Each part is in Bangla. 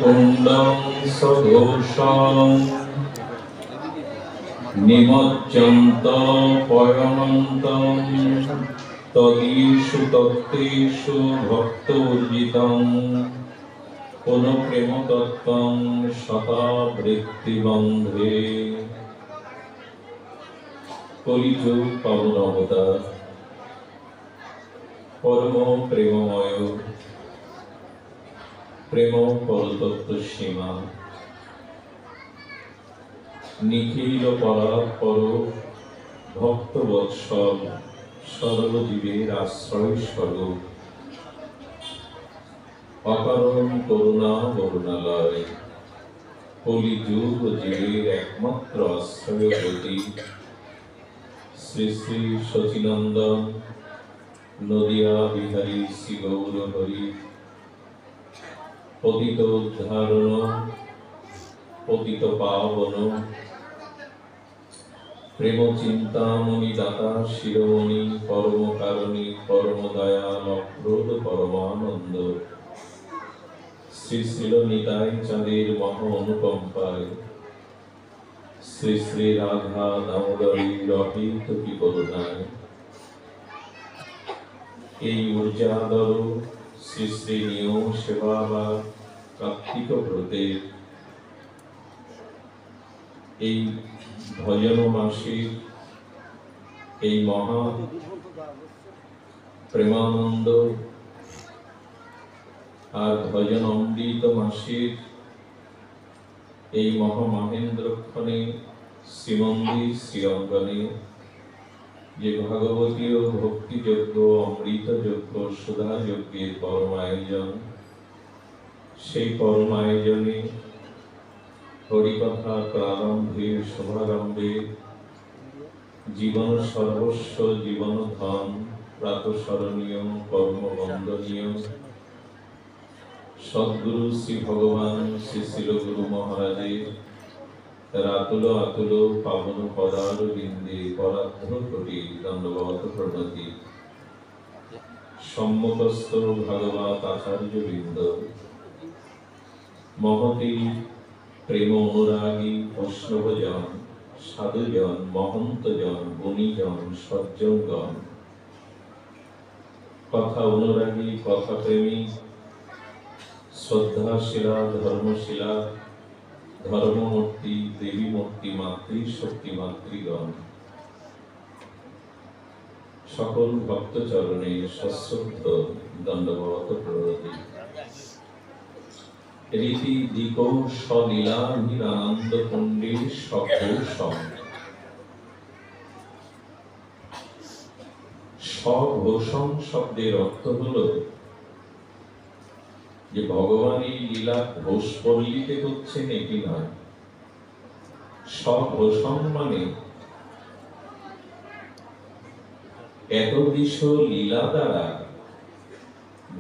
কুণ্ডং সদোষং নিমজ্জন্ত পয়নন্তং তদীষু তত্ত্বেষু ভক্তবর্জিতং পুনঃপ্রেম তত্ত্বং শতাবৃত্তিবন্ধে। কলিযুগ পাবন অবতার পরম প্রেমময় প্রেম পরতত্ত্ব সীমা নিখিল পরাৎপর ভক্ত বৎসল সরল জীবের আশ্রয় স্বরূপ অকারণ করুণা বরুণালয় কলিযুগ জীবের একমাত্র আশ্রয় গতি শ্রী শ্রী শচীনন্দন নদিয়া বিহারী শ্রী গৌর হরি পতিত উদ্ধারণ পতিত পাবন প্রেম চিন্তামণি দাতা শিরোমণি পরম কারণী পরম দয়াল অক্রোধ পরমানন্দ শ্রী শ্রীল নিতাই চাঁদের মহা অনুকম্পায় শ্রী শ্রী রাধা দামোদরী রহিত কি করুণায় এই ঊর্জাদর শ্রী শ্রী নিয়ম সেবা বা কার্তিক ব্রতের এই ভজন মাসের এই মহা প্রেমানন্দ আর ভজন অমৃত মাসের এই মহা মহেন্দ্রক্ষণে শ্রীমন্দির শ্রীঅঙ্গনে যে ভাগবতীয় ভক্তিযোগ্য অমৃতযোগ্য সুধাযজ্ঞের পরম আয়োজন, সেই পরম আয়োজনে হরিকথা প্রারম্ভে শুভারম্ভে জীবন সর্বস্ব জীবন ধন প্রাতঃস্মরণীয় কর্ম বন্দনীয় সদ্গুরু শ্রী ভগবান শ্রী শিল গুরু মহারাজের রাতুল আতুল পাবন পদার বিন্দে পরার্ধ কোটি দণ্ডবত প্রণতি সম্মুখস্থ ভাগবত আচার্য বৃন্দ মহতি প্রেম অনুরাগী বৈষ্ণবজন সাধুজন মহন্তজন গুণীজন সজ্জনগণ কথা অনুরাগী কথা প্রেমী শ্রদ্ধাশীলা ধর্মশীলা ধর্মমূর্তি দেবী মূর্তি মাতৃশক্তি মাতৃগণ সকল ভক্তচরণে সশ্রদ্ধ দণ্ডবত প্রণতি। রীতি দিক সলীলা নিরানন্দ কুণ্ডের সঘোষম। সঘোষম শব্দের অর্থ হলো যে ভগবান এই লীলা ঘোষ পল্লীতে করছেন এটি নয়। সঘোষম মানে এতদিশ লীলা দ্বারা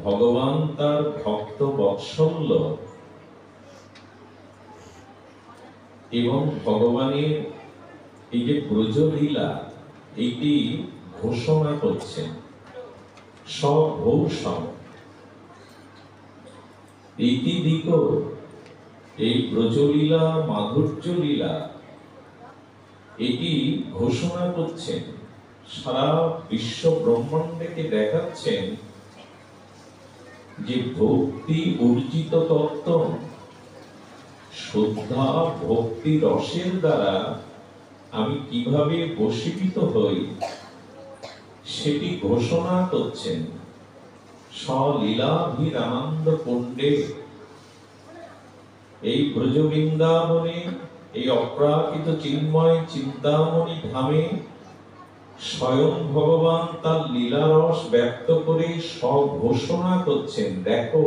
ভগবান তার ভক্ত বৎসল্য এবং ভগবানের এই যে ব্রজলীলা এটি ঘোষণা করছেন। সঘোষম রীতিদিক এই ব্রজলীলা মাধুর্য লীলা এটি ঘোষণা করছেন, সারা বিশ্ব ব্রহ্মাণ্ডকে দেখাচ্ছেন যে ভক্তি অর্জিত তত্ত্ব শ্রদ্ধা ভক্তি রসের দ্বারা আমি কিভাবে বশীভূত হই সেটি ঘোষণা করছেন। সলীলাভিরানন্দ কুণ্ডে এই ব্রজ বৃন্দাবনে এই অপ্রাকৃত চিন্ময় চিন্তামণি ধামে স্বয়ং ভগবান তার লীলারস ব্যক্ত করে স্বঘোষণা করছেন। দেখো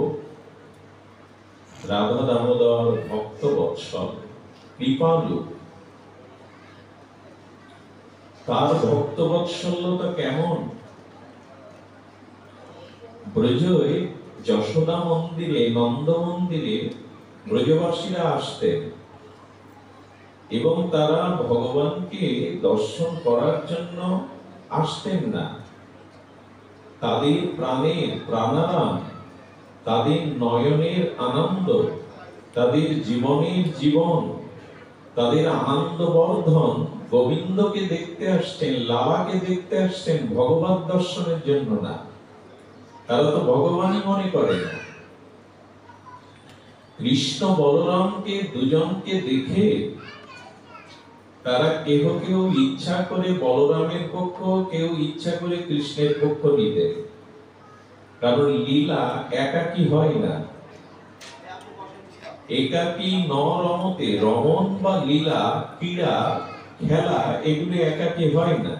রাধা দামোদর ভক্ত বৎসল কৃপালু, তার ভক্ত বৎসল্যতা কেমন। ব্রজে যশোদা মন্দিরে নন্দ মন্দিরে ব্রজবাসীরা আসতেন এবং তারা ভগবানকে দর্শন করার জন্য আসতেন না। তাদের প্রাণের প্রাণারাম, তাদের নয়নের আনন্দ, তাদের জীবনের জীবন, তাদের আনন্দ বর্ধন গোবিন্দকে দেখতে আসছেন, লালাকে দেখতে আসছেন, ভগবত দর্শনের জন্য না। তারা তো ভগবানই মনে করে না। কৃষ্ণ বলরামকে দুজনকে দেখে তারা কেহ কেউ ইচ্ছা করে বলরামের পক্ষ, কেউ ইচ্ছা করে কৃষ্ণের পক্ষ নিতে। কারণ লীলা একাকী হয় না, একাকী ন রমতে, রমন বা লীলা, ক্রীড়া, খেলা এগুলি একাকী হয় না।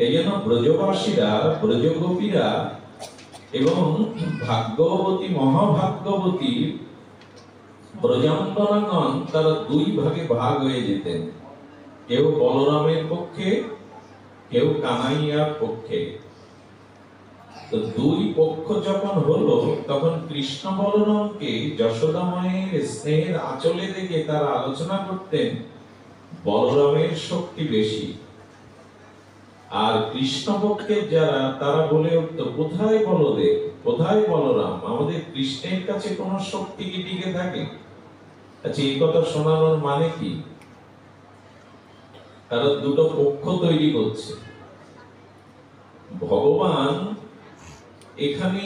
এই জন্য ব্রজবাসীরা, ব্রজগোপীরা এবং ভাগ্যবতী, মহাভাগ্যবতী ব্রজাঙ্গনাগণ তারা দুই ভাগে ভাগ হয়ে যেতেন, কেউ বলরামের পক্ষে, কেউ কানাইয়ার পক্ষে। তো দুই পক্ষ যখন হলো, তখন কৃষ্ণ বলরামকে যশোদা মায়ের স্নেহের আঁচলে দেখে তারা আলোচনা করতেন বলরামের শক্তি বেশি। আর কৃষ্ণ পক্ষের যারা, তারা বলে উঠত, কোথায় বলদেব, কোথায় বলরাম, আমাদের কৃষ্ণের কাছে কোন শক্তি কি টিকে থাকে? আচ্ছা, এই কথা শোনানোর মানে কি? তারা দুটো পক্ষ তৈরি করছে। ভগবান এখানে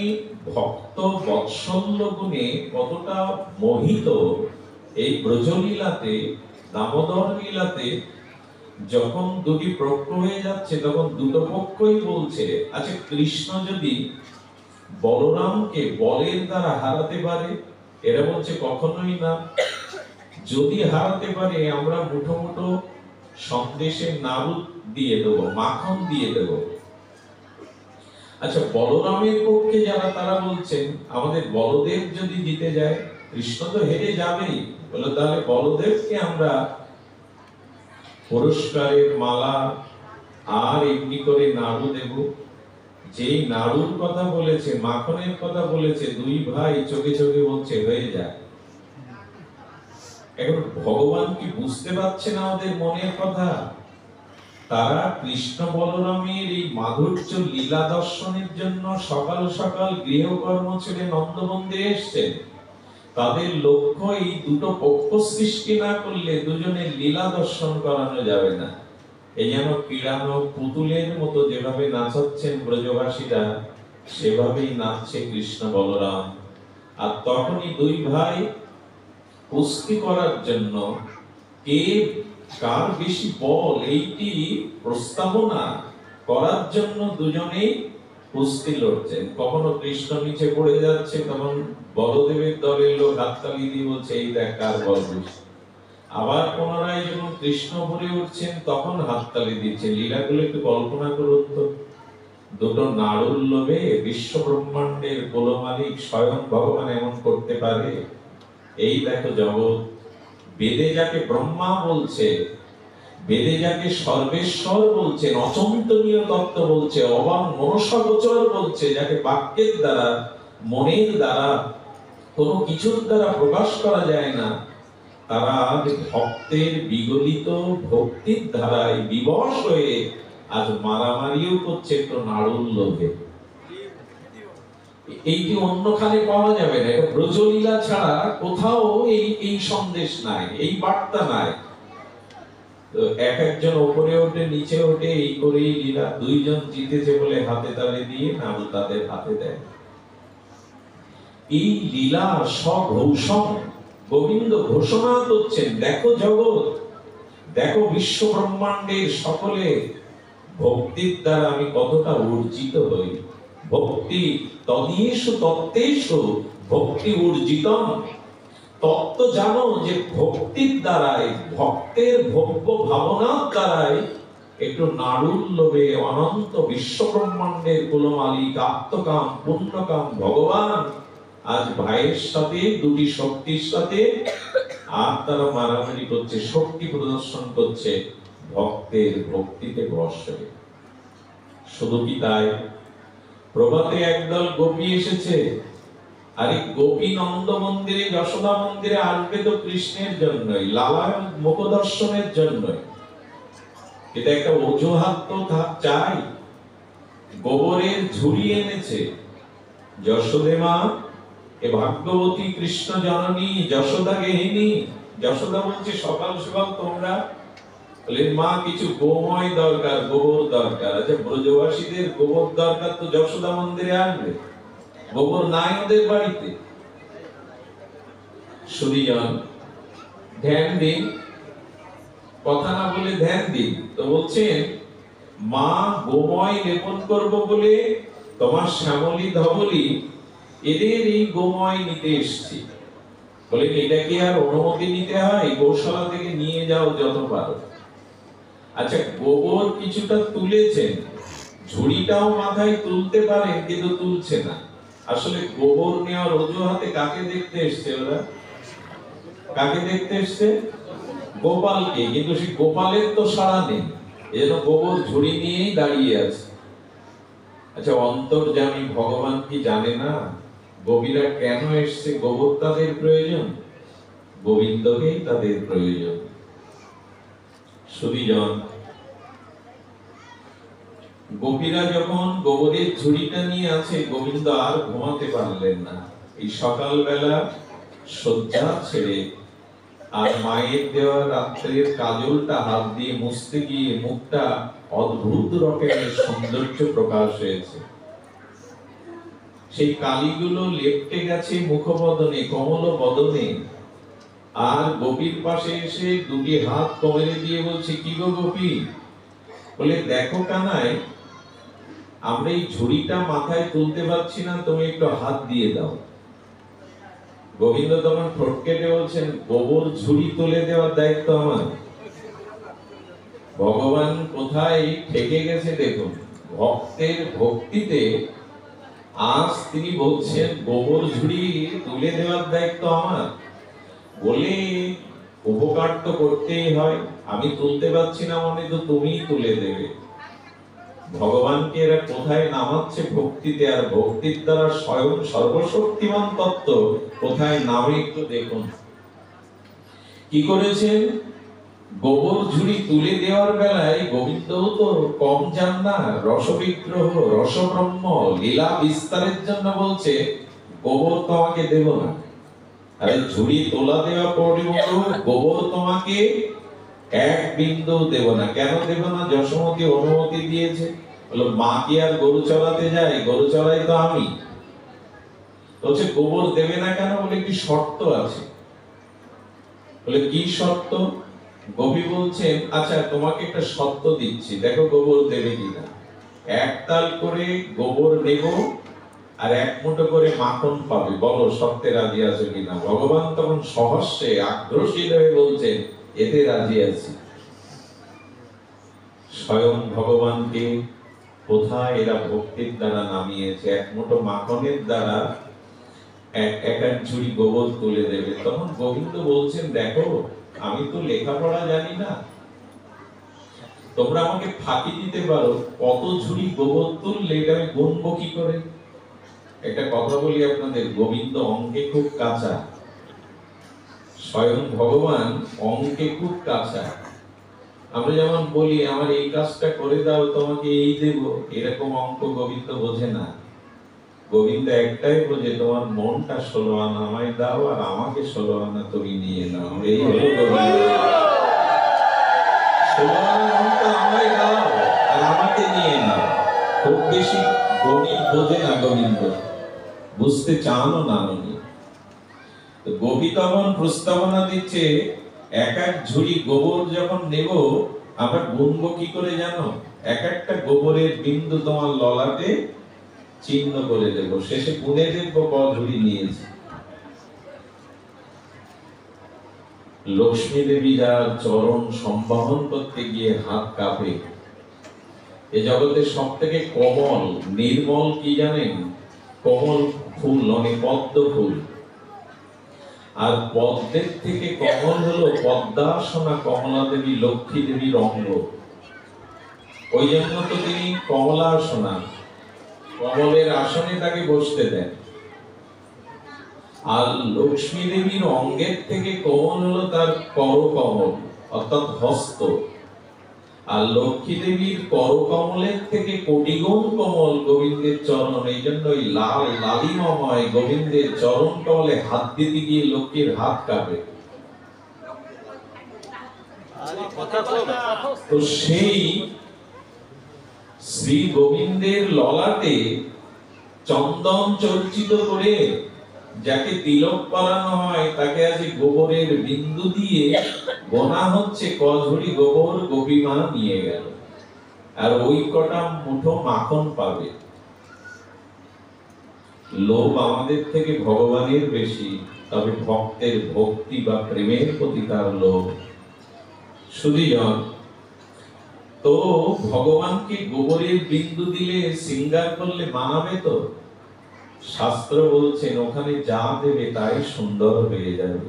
ভক্ত বৎসল্য গুণে কতটা মোহিত, এই ব্রজলীলাতে, দামোদর লীলাতে যখন দুটি পক্ষ হয়ে যাচ্ছে, তখন দুটো পক্ষই বলছে, আচ্ছা কৃষ্ণ যদি বলরামকে বলের দ্বারা হারাতে পারে, এরা বলছে কখনোই না। যদি হারাতে পারে, আমরা মুঠো মুঠো সন্দেশের নাড়ু দিয়ে দেবো, মাখন দিয়ে দেবো। আচ্ছা, বলরামের পক্ষে যারা, তারা বলছেন আমাদের বলদেব যদি জিতে যায়, কৃষ্ণ তো হেরে যাবেই, বলে তাহলে বলদেবকে আমরা পুরস্কারের মালা আর এমনি করে নাড়ু দেব। যেই নাড়ুর কথা বলেছে, মাখনের কথা বলেছে, দুই ভাই চোখে চোখে বলছে হয়ে যায়। এখন ভগবান কি বুঝতে পারছে না ওদের মনের কথা? তারা কৃষ্ণ বলরামের এই মাধুর্য লীলা দর্শনের জন্য সকাল সকাল গৃহকর্ম ছেড়ে নন্দমন্দিরে এসছেন। তাদের লক্ষ্য এই দুটো পক্ষ সৃষ্টি না করলে দুজনের লীলা দর্শন করানো যাবে না। এই যেন ক্রীড়ানো পুতুলের মতো যেভাবে নাচাচ্ছেন ব্রজবাসীরা, সেভাবেই নাচছে কৃষ্ণ বলরাম। আর তখনই দুই ভাই কুস্তি করার জন্য, কে কার বেশি বল, এইটি প্রস্তাবনা করার জন্য দুজনেই কুস্তি লড়ছেন। কখনো কৃষ্ণ নিচে পড়ে যাচ্ছে, তখন বলদেবের দলের লোক হাততালি দিয়ে বলছে এই দেখ কার বল বেশি। আবার পুনরায় যখন কৃষ্ণ ভরে উঠছেন, তখন হাততালি দিচ্ছেন। লীলাগুলো একটু কল্পনা করুন তো, দুটো নাড়ুর লোভে বিশ্ব ব্রহ্মাণ্ডের গোলমালিক স্বয়ং ভগবান এমন করতে পারে? এই দেখো জগৎ, বেদে যাকে ব্রহ্মা বলছে, বেদে যাকে সর্বেশ্বর বলছেন, অচিন্তনীয় তত্ত্ব বলছে, অবাক মনসাগোচর বলছে, যাকে বাক্যের দ্বারা, মনের দ্বারা, কোনো কিছুর দ্বারা প্রকাশ করা যায় না, তারা ভক্তের বিগলিত ভক্তির ধারায় বিবশ হয়ে আজ মারামারিও করছে একটু নাড়ুর লোভে। এইটি অন্যখানে পাওয়া যাবে না। এটা ব্রজলীলা ছাড়া কোথাও এই সন্দেশ নাই, এই বার্তা নাই। তো এক একজন উপরে ওঠে, নিচে ওঠে, এই করেই লীলা। দুইজন জিতেছে বলে হাতে তালি দিয়ে নাড়ু তাদের হাতে দেয়। এই লীলা স্বঘোষণ গোবিন্দ ঘোষণা করছেন, দেখো জগৎ, দেখো বিশ্ব ব্রহ্মাণ্ডের সকলে, ভক্তির দ্বারা আমি কতটা অর্জিত হই। ভক্তি তদীয়েষু তত্ত্বেষু ভক্তি অর্জিতম। তত্ত্ব জানো যে ভক্তির দ্বারাই, ভক্তের ভব্য ভাবনার দ্বারাই একটু নাড়ুর লোভে অনন্ত বিশ্ব ব্রহ্মাণ্ডের কুলমালিক আত্মকাম পুণ্যকাম ভগবান আজ ভাইয়ের সাথে, দুটি শক্তির সাথে, আর তারা মারামারি করছে, শক্তি প্রদর্শন করছে ভক্তের ভক্তিতে বশ হয়ে। শুধু কি তাই, প্রভাতে একদল গোপী এসেছে। আর এই গোপী নন্দ মন্দিরে, যশোদা মন্দিরে আসবে তো কৃষ্ণের জন্যই, লালার মুখ দর্শনের জন্যই। এটা একটা অজুহাত তো চাই। গোবরের ঝুড়ি এনেছে যশোদে মা, এ ভাগ্যবতী কৃষ্ণ জননী যশোদা গেহিনী। যশোদা বলছে সকাল সকাল তোমরা মা কিছু গোময় দরকার, গোবর দরকার। আচ্ছা ব্রজবাসীদের গোবর দরকার তো যশোদা মন্দিরে আসবে, গোবর নাই ওদের বাড়িতে। সুরিজন ধ্যান দিন, কথা না বলে ধ্যান দিন। তো বলছেন মা গোময় লেপন করব বলে তোমার শ্যামলী ধবলী এদের এই গোময় নিতে এসছি। বলে এটা কি আর অনুমতি নিতে হয়? গোশালা থেকে নিয়ে যাও যত পারো। আচ্ছা গোবর কিছুটা তুলেছেন, ঝুড়িটাও মাথায় তুলতে পারেন কিন্তু তুলছে না। আসলে গোবর নেওয়ার অজুহাতে কাকে দেখতে এসছে ওরা? কাকে দেখতে এসছে? গোপালকে। কিন্তু সেই গোপালের তো সাড়া নেই, এজন্য গোবর ঝুড়ি নিয়েই দাঁড়িয়ে আছে। আচ্ছা অন্তর্যামী ভগবান কি জানে না গোপীরা কেন এসছে? গোবর তাদের প্রয়োজন, গোবিন্দকেই তাদের প্রয়োজন। সুবিজন গোপীরা যখন গোবরের ঝুড়িটা নিয়ে আছে, গোবিন্দ আর ঘুমাতে পারলেন না। এই সকালবেলা শয্যা ছেড়ে আর মায়ের দেওয়া রাত্রের কাজলটা হাত দিয়ে মুছতে গিয়ে মুখটা অদ্ভুত রকমের সৌন্দর্য প্রকাশ হয়েছে। সেই কালিগুলো লেপটে গেছে মুখবদনে, কমল বদনে। আর গোপীর পাশে এসে দুটি হাত কোমরে দিয়ে বলছে কি গো গোপী? বলে দেখো কানাই, আমরা এই ঝুড়িটা মাথায় তুলতে পারছি না, তুমি একটু হাত দিয়ে দাও। গোবিন্দ তখন ঠোঁট কেটে বলছেন গোবর ঝুড়ি তুলে দেওয়ার দায়িত্ব আমার। ভগবান কোথায় ঠেকে গেছে দেখুন, ভক্তের ভক্তিতে আজ তিনি বলছেন গোবর ঝুড়ি তুলে দেওয়ার দায়িত্ব আমার। বলে উপকার তো করতেই হয়, আমি তুলতে পারছি না মানে তো তুমিই তুলে দেবে। ভগবানকে এরা কোথায় নামাচ্ছে? ভক্তিতে। আর ভক্তির দ্বারা স্বয়ং সর্বশক্তিমান তত্ত্ব কোথায় নামে একটু দেখুন। কি করেছেন? গোবর ঝুড়ি তুলে দেওয়ার বেলায় গোবিন্দও তো কম যান না। রসবিগ্রহ, রসব্রহ্ম, লীলা বিস্তারের জন্য বলছে গোবর তোমাকে দেব না। আরে ঝুড়ি তোলা দেওয়া পরিমতো গোবর তোমাকে এক বিন্দু দেব না। কেন দেব না? যশোমতী অনুমতি দিয়েছে। বলো মা কি আর গরু চড়াতে যায়? গরু চড়াই তো আমি। বলছে গোবর দেবে না কেন? বলে একটি শর্ত আছে। বলে কি শর্ত? গোপী বলছেন আচ্ছা তোমাকে একটা শর্ত দিচ্ছি, দেখো গোবর দেবে কিনা। এক তাল করে গোবর নেব আর এক মুঠো করে মাখন পাবে, বলো শর্তে রাজি আছো কিনা। ভগবান তখন সহস্যে আগ্রহশীল হয়ে বলছেন এতে রাজি আছি। স্বয়ং ভগবানকে কোথায় এরা ভক্তির দ্বারা নামিয়েছে, এক মুঠো মাখনের দ্বারা এক ঝুড়ি গোবর তুলে দেবে। তখন গোবিন্দ বলছেন দেখো আমি তো লেখাপড়া জানি না, তোমরা আমাকে ফাঁকি দিতে পারো, কত ঝুড়ি গোবর তুললে এটা আমি গুনবো কি করে? একটা কথা বলি আপনাদের, গোবিন্দ অঙ্কে খুব কাঁচা, স্বয়ং ভগবান অঙ্কে খুব কাঁচা। আমরা যেমন বলি আমার এই কাজটা করে দাও তোমাকে এই দেব, এরকম অঙ্ক গোবিন্দ বোঝে না। গোবিন্দ একটাই বোঝে তোমার মনটা 16 আনা আমায় দাও আর আমাকে 16 আনা তুমি নিয়ে নাও। এই হলো গোবিন্দ। 16 আনা মনটা আমায় দাও আর আমাকে নিয়ে নাও। খুব বেশি গণিত বোঝে না গোবিন্দ, বুঝতে চানও না উনি। তো গোপী তখন প্রস্তাবনা দিচ্ছে এক এক ঝুড়ি গোবর যখন নেব আমরা গুনবো কি করে জানো? এক একটা গোবরের বিন্দু তোমার ললাটে চিহ্ন করে দেব, শেষে গুনে দেখবো ক ঝুড়ি নিয়েছে। লক্ষ্মী দেবী যার চরণ সম্বাহন করতে গিয়ে হাত কাঁপে। এ জগতে সব থেকে কমল নির্মল কি জানেন? কমল ফুল, মানে পদ্ম ফুল। আর পদ্মের থেকে কমল হলো পদ্মাসনা কমলা দেবী, লক্ষ্মী দেবীর অঙ্গ। ওই জন্য তো তিনি কমলাসনা, কমলের আসনে তাকে বসতে দেন। আর লক্ষ্মী দেবীর অঙ্গের থেকে কমল হলো তার করকমল অর্থাৎ হস্ত। আর লক্ষ্মী দেবীর করকমলের থেকে কোটিগুণ কোমল গোবিন্দের চরণ। এই জন্য ওই লাল লালিমময় গোবিন্দের চরণ কমলে হাত দিতে গিয়ে লক্ষ্মীর হাত কাঁপে। তো সেই শ্রী গোবিন্দের ললাটে চন্দন চর্চিত করে যাকে তিলক করানো হয় তাকে আজ গোবরের বিন্দু দিয়ে গোনা হচ্ছে কঝুড়ি গোবর গোপীমা নিয়ে গেল, আর ওই কটা মুঠো মাখন পাবে। লোভ আমাদের থেকে ভগবানের বেশি, তবে ভক্তের ভক্তি বা প্রেমের প্রতি তার লোভ। শুধুজন তো ভগবানকে গোবরের বিন্দু দিলে সিঙ্গার করলে মানাবে তো? শাস্ত্র বলছেন ওখানে যা দেবে তাই সুন্দর হয়ে যাবে।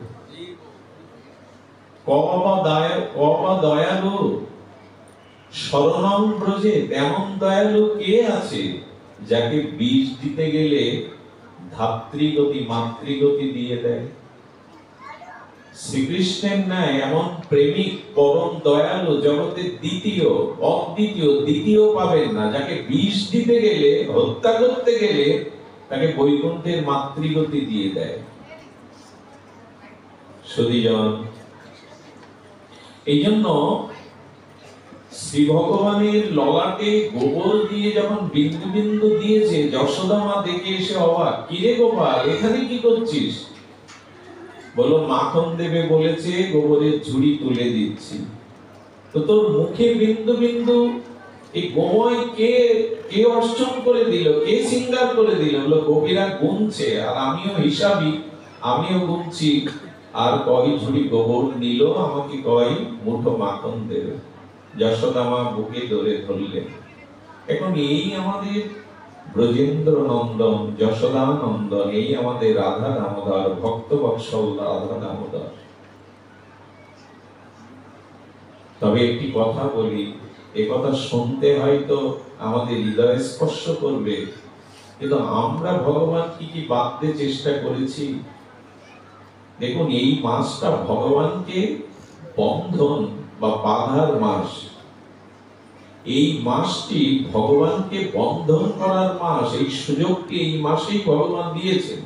কবা দয়ালু শরণং ব্রজে, তেমন দয়ালু কে আছে যাকে বিষ দিতে গেলে ধাত্রীগতি মাতৃগতি দিয়ে দেয়। শ্রীকৃষ্ণের ন্যায় এমন প্রেমিক পরম দয়ালু জগতে দ্বিতীয় অদ্বিতীয় দ্বিতীয় পাবেন না, যাকে বিষ দিতে গেলে হত্যা করতে গেলে তাকে বৈকুণ্ঠের মাতৃগতি দিয়ে দেয়। সুধীজন এই জন্য শ্রী ভগবানের ললাটে গোবর দিয়ে যখন বিন্দু বিন্দু দিয়েছে, যশোদা মা দেখে এসে অবাক, কিরে গোপাল এখানে কি করছিস? বলো মাখন দেবে বলেছে, গোবরের ঝুড়ি তুলে দিচ্ছি। তো তোর মুখে বিন্দু বিন্দু এই গোময় কে কে অর্চন করে দিল, কে সিঙ্গার করে দিল? বলো গোপীরা গুনছে, আর আমিও হিসাবি, আমিও গুনছি। আর কয় ঝুড়ি গোবর নিল, আমাকে কয় মুঠো মাখন দেবে। যশোদা মা বুকে ধরে ধরলেন। এখন এই আমাদের ব্রজেন্দ্র নন্দন, যশোদা নন্দন, এই আমাদের রাধা দামোদর, ভক্ত বৎসল রাধা দামোদর। তবে একটি কথা বলি, এ কথা শুনতে হয়তো আমাদের হৃদয় স্পর্শ করবে, কিন্তু আমরা ভগবান কি কি বাঁধতে চেষ্টা করেছি। দেখুন এই মাসটা ভগবানকে বন্ধন বা বাঁধার মাস। এই মাসটি ভগবানকে বন্ধন করার মাস। এই সুযোগটি এই মাসেই ভগবান দিয়েছেন।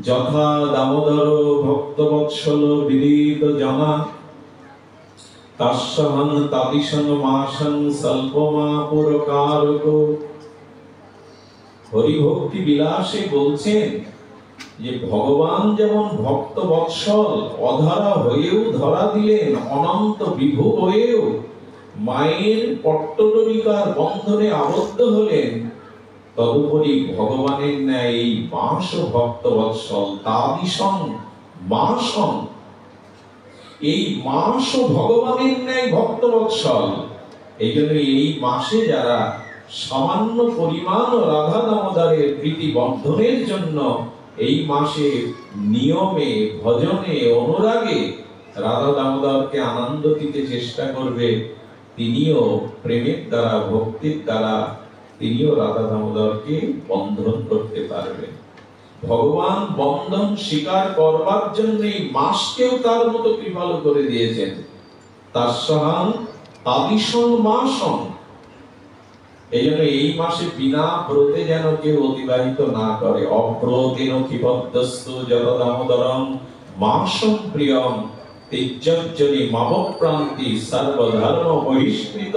যথা দামোদর ভক্তবৎসল বিদিত জানা, তাস্যহং তাদিশং মাসং স্বল্পমা পুরকারক। হরিভক্তি বিলাসে বলছেন যে ভগবান যেমন ভক্ত বৎসল, অধরা হয়েও ধরা দিলেন, অনন্ত বিভু হয়েও মায়ের পট্টডরিকার বন্ধনে আবদ্ধ হলেন, তদুপরি ভগবানের ন্যায় এই মাস ভক্ত বৎসল, তাদিশং মাসং, এই মাস ভগবানের ন্যায় ভক্ত বৎসল। এই জন্য এই মাসে যারা সামান্য পরিমাণ রাধা দামোদরের প্রীতি বন্ধনের জন্য এই মাসে নিয়মে ভজনে অনুরাগে রাধা দামোদরকে আনন্দ দিতে চেষ্টা করবে, তিনিও প্রেমের দ্বারা ভক্তির দ্বারা তিনিও রাধা দামোদরকে বন্ধন করতে পারবেন। ভগবান বন্ধন স্বীকার করবার জন্য এই মাসকেও তার মতো কৃপালু করে দিয়েছেন। তাস্যহং তাদিশং মাসং। এই জন্য এই মাসে বিনা ব্রতে যেন কেউ অতিবাহিত না করে। অব্রতেন কিবদ্ধস্তু যত দামোদরং মাসং প্রিয়ম তেজ্যজ্জনি মাবপ্রান্তি সর্বধর্ম বহিষ্কৃত।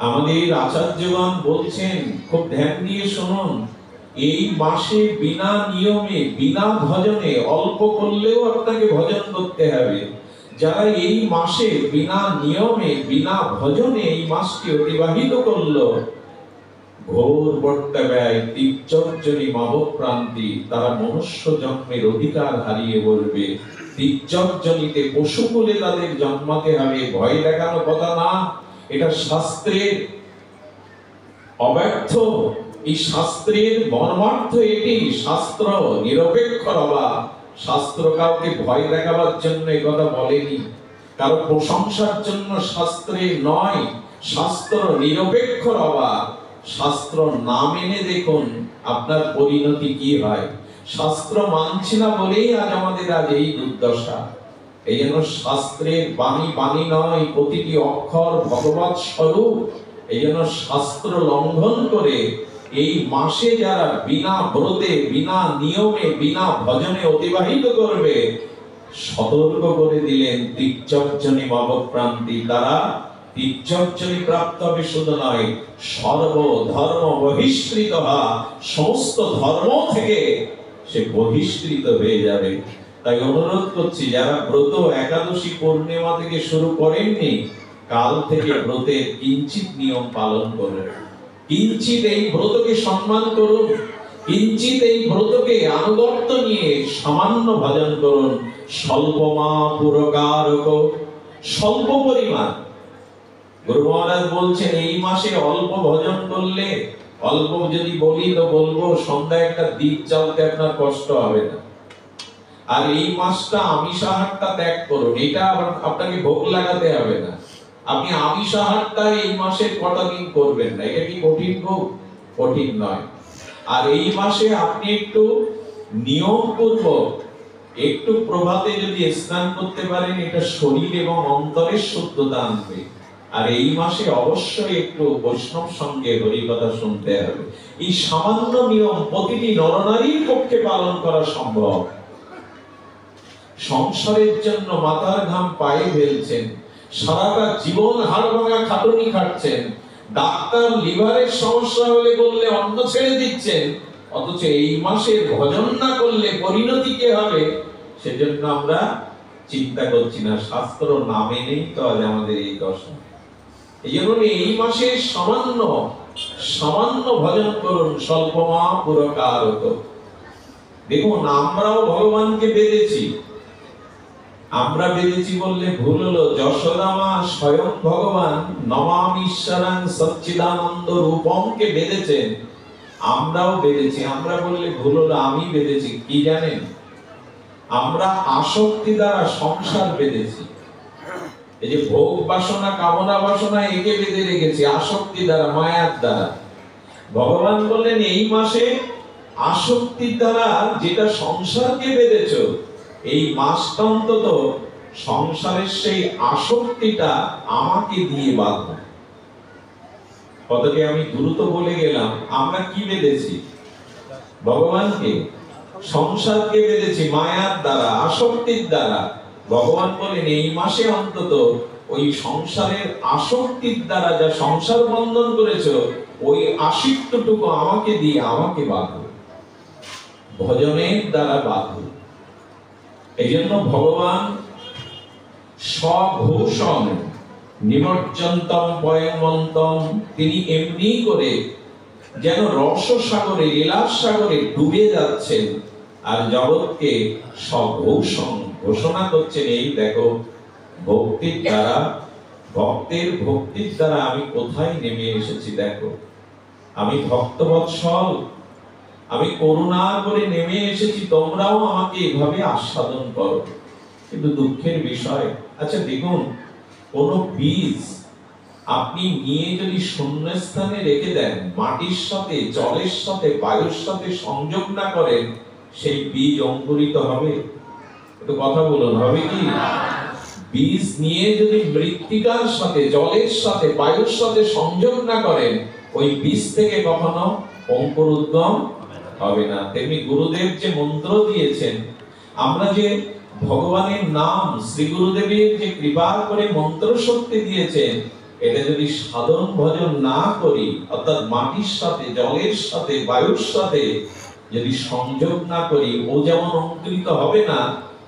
আমাদের আচার্যগণ বলছেন, খুব ধ্যান দিয়ে শুনুন, এই মাসে বিনা নিয়মে বিনা ভজনে, অল্প করলেও আপনাকে ভজন করতে হবে। যারা এই মাসে বিনা নিয়মে বিনা ভজনে এই মাসটি অতিবাহিত করলো, ঘোর বর্তব্যয় তির্যজ্জনি মাবপ্রান্তি, তারা মনুষ্য জন্মের অধিকার হারিয়ে বলবে। তির্যজ্জনিতে পশুকুলে তাদের জন্মাতে হবে। ভয় দেখানো কথা না, এটা শাস্ত্রের অব্যর্থ। এই শাস্ত্রের মর্মার্থ এটি। শাস্ত্র নিরপেক্ষ হওয়া। শাস্ত্র কাউকে ভয় দেখাবার জন্য এই কথা বলেনি, কারো প্রশংসার জন্য শাস্ত্রে নয়। শাস্ত্র নিরপেক্ষ হওয়া। শাস্ত্র না মেনে দেখুন আপনার পরিণতি কি হয়। শাস্ত্র মানছি না বলেই আজ আমাদের এই দুর্দশা। এই জন্য শাস্ত্রের বাণী বাণী নয়, প্রতিটি অক্ষর ভগবৎ স্বরূপ। এই জন্য শাস্ত্র লঙ্ঘন করে এই মাসে যারা বিনা ব্রতে, বিনা নিয়মে, বিনা ভজনে অতিবাহিত করবে, সতর্ক করে দিলেন তীর্যর্জনী মবক্রান্তি। তারা তীর্যর্জনী প্রাপ্ত হবে শুধু নয়, সর্ব ধর্ম বহিষ্কৃত হওয়া, সমস্ত ধর্ম থেকে সে বহিষ্কৃত হয়ে যাবে। তাই অনুরোধ করছি, যারা ব্রত একাদশী পূর্ণিমা থেকে শুরু করেননি, কাল থেকে ব্রতের কিঞ্চিত নিয়ম পালন করুন, কিঞ্চিত এই ব্রতকে সম্মান করুন, কিঞ্চিত এই ব্রতকে আনুগত্য নিয়ে সামান্য ভজন করুন। স্বল্পমা পুরকারক, স্বল্প পরিমাণ। গুরু মহারাজ বলছেন এই মাসে অল্প ভজন করলে, অল্প যদি বলি তো বলবো সন্ধ্যায় একটা দ্বীপ জ্বালতে আপনার কষ্ট হবে না। আর এই মাসটা আমিষ আহারটা ত্যাগ করুন, এটা আপনাকে ভোগ লাগাতে হবে না। আপনি আমিষ আহারটা এই মাসের কটা দিন করবেন না, এটা কি কঠিন ভোগ? কঠিন নয়। আর এই মাসে আপনি একটু নিয়ম পূর্বক একটু প্রভাতে যদি স্নান করতে পারেন, এটা শরীর এবং অন্তরের শুদ্ধতা আনবে। আর এই মাসে অবশ্যই একটু বৈষ্ণব সঙ্গে হরিকথা শুনতে হবে। এই সামান্য নিয়ম প্রতিটি নরনারীর পক্ষে পালন করা সম্ভব। সংসারের জন্য মাথার ঘাম পায়ে ফেলছেন, সারাটা জীবন হাড়ভাঙা খাটুনি খাটছেন, ডাক্তার লিভারের সমস্যা হলে বললে অন্ন ছেড়ে দিচ্ছেন, অথচ এই মাসে ভজন না করলে পরিণতি কি হবে সেজন্য আমরা চিন্তা করছি না। শাস্ত্র নামে নেই তো আজ আমাদের এই দশা। এই জন্য এই মাসে সামান্য সামান্য ভজন করুন। স্বল্পমা পুরকারক। দেখুন, আমরাও ভগবানকে বেঁধেছি। আমরা বেঁধেছি বললে ভুল হলো। যশোদা মা স্বয়ং ভগবান নমামি ঈশ্বরাং সচ্চিদানন্দ রূপমকে বেঁধেছেন, আমরাও বেঁধেছি। আমরা বললে ভুল হলো, আমি বেঁধেছি। কি জানেন? আমরা আসক্তি দ্বারা সংসার বেঁধেছি। এই যে ভোগ বাসনা, কামনা বাসনা, একে বেঁধে রেখেছি আসক্তি দ্বারা, মায়ার দ্বারা। ভগবান বললেন এই মাসে আসক্তির দ্বারা যেটা সংসারকে বেঁধেছ, এই মাসটা অন্তত সংসারের সেই আসক্তিটা আমাকে দিয়ে বাঁধো। কতকে আমি দ্রুত বলে গেলাম। আমরা কি বেঁধেছি? ভগবানকে, সংসারকে বেঁধেছি মায়ার দ্বারা, আসক্তির দ্বারা। ভগবান বলেন এই মাসে অন্তত ওই সংসারের আসক্তির দ্বারা যা সংসার বন্ধন করেছো, ওই আশিক্তটুকু আমাকে দিয়ে আমাকে বাঁধো, ভজনের দ্বারা বাঁধো। এই জন্য ভগবান স্বঘোষণ নিমজ্জন্তম পয়মন্তম, তিনি এমনি করে যেন রস সাগরে, লীলার সাগরে ডুবে যাচ্ছেন আর জগৎকে স্বঘোষণ ঘোষণা করছেন। এই দেখো, ভক্তির দ্বারা, ভক্তের ভক্তির দ্বারা আমি কোথায় নেমে এসেছি। দেখো, আমি ভক্তবৎসল, আমি করুণা করে নেমে এসেছি, তোমরাও আমাকে এভাবে আস্বাদন করো। কিন্তু দুঃখের বিষয়, আচ্ছা দেখুন, কোন বীজ আপনি নিয়ে যদি শূন্যস্থানে রেখে দেন, মাটির সাথে, জলের সাথে, বায়ুর সাথে সংযোগ না করেন, সেই বীজ অঙ্কুরিত হবে? একটু কথা বলুন, হবে কি? বীজ নিয়ে যদি মৃত্তিকার সাথে, জলের সাথে, বায়ুর সাথে সংযোগ না করেন, ওই বীজ থেকে কখনো অঙ্কুর উদ্গম হবে না। তেমনি গুরুদেব যে মন্ত্র দিয়েছেন, আমরা যে ভগবানের নাম, শ্রী গুরুদেবের যে কৃপা করে মন্ত্র শক্তি দিয়েছেন, এটা যদি সাধন ভজন না করি, অর্থাৎ মাটির সাথে, জলের সাথে, বায়ুর সাথে যদি সংযোগ না করি, ও যেমন অঙ্কুরিত হবে না,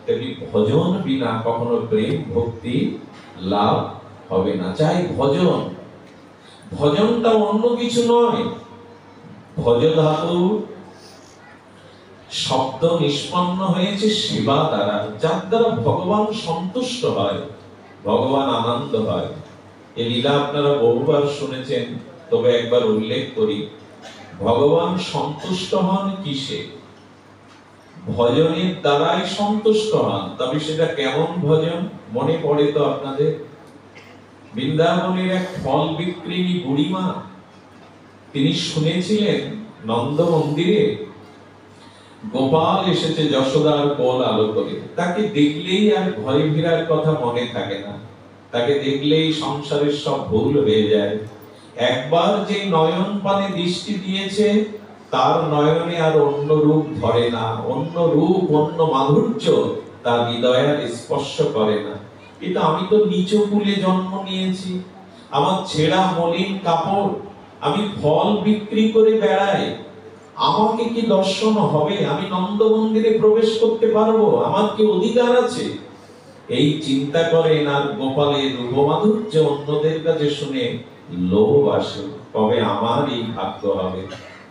তেমনি ভজন বিনা কখনো প্রেম ভক্তি লাভ হবে না। চাই ভজন, ভজনটা অন্য কিছু নয়। ভজ ধাতু শব্দ নিষ্পন্ন হয়েছে সেবা দ্বারা, যার দ্বারা ভগবান সন্তুষ্ট হয়, ভগবান আনন্দ হয়। এই লীলা আপনারা বহুবার শুনেছেন, তবে একবার উল্লেখ করি। ভগবান সন্তুষ্ট হন কিসে? ভজনের দ্বারাই সন্তুষ্ট হন। তবে সেটা কেমন ভজন মনে পড়ে তো আপনাদের? বৃন্দাবনের এক ফল বিক্রিনী বুড়িমা, তিনি শুনেছিলেন নন্দ মন্দিরে গোপাল এসেছে যশোদার কোল আলো করে। তাকে দেখলেই আর ঘরে ফেরার কথা মনে থাকে না, তাকে দেখলেই সংসারের সব ভুল হয়ে যায়। একবার যে নয়ন পানে দৃষ্টি দিয়েছে, তার নয়নে আর অন্য রূপ ধরে না, অন্য রূপ অন্য মাধুর্য তার হৃদয় আর স্পর্শ করে না। কিন্তু আমি তো নিচু কুলে জন্ম নিয়েছি, আমার ছেঁড়া মলিন কাপড়, আমি ফল বিক্রি করে বেড়াই, আমাকে কি দর্শন হবে? আমি নন্দ মন্দিরে প্রবেশ করতে পারবো? আমার কি অধিকার আছে? এই চিন্তা করেন, আর গোপালের রূপমাধুর্য অন্যদের কাছে শুনে লোভ আসে, তবে আমার এই ভাগ্য হবে।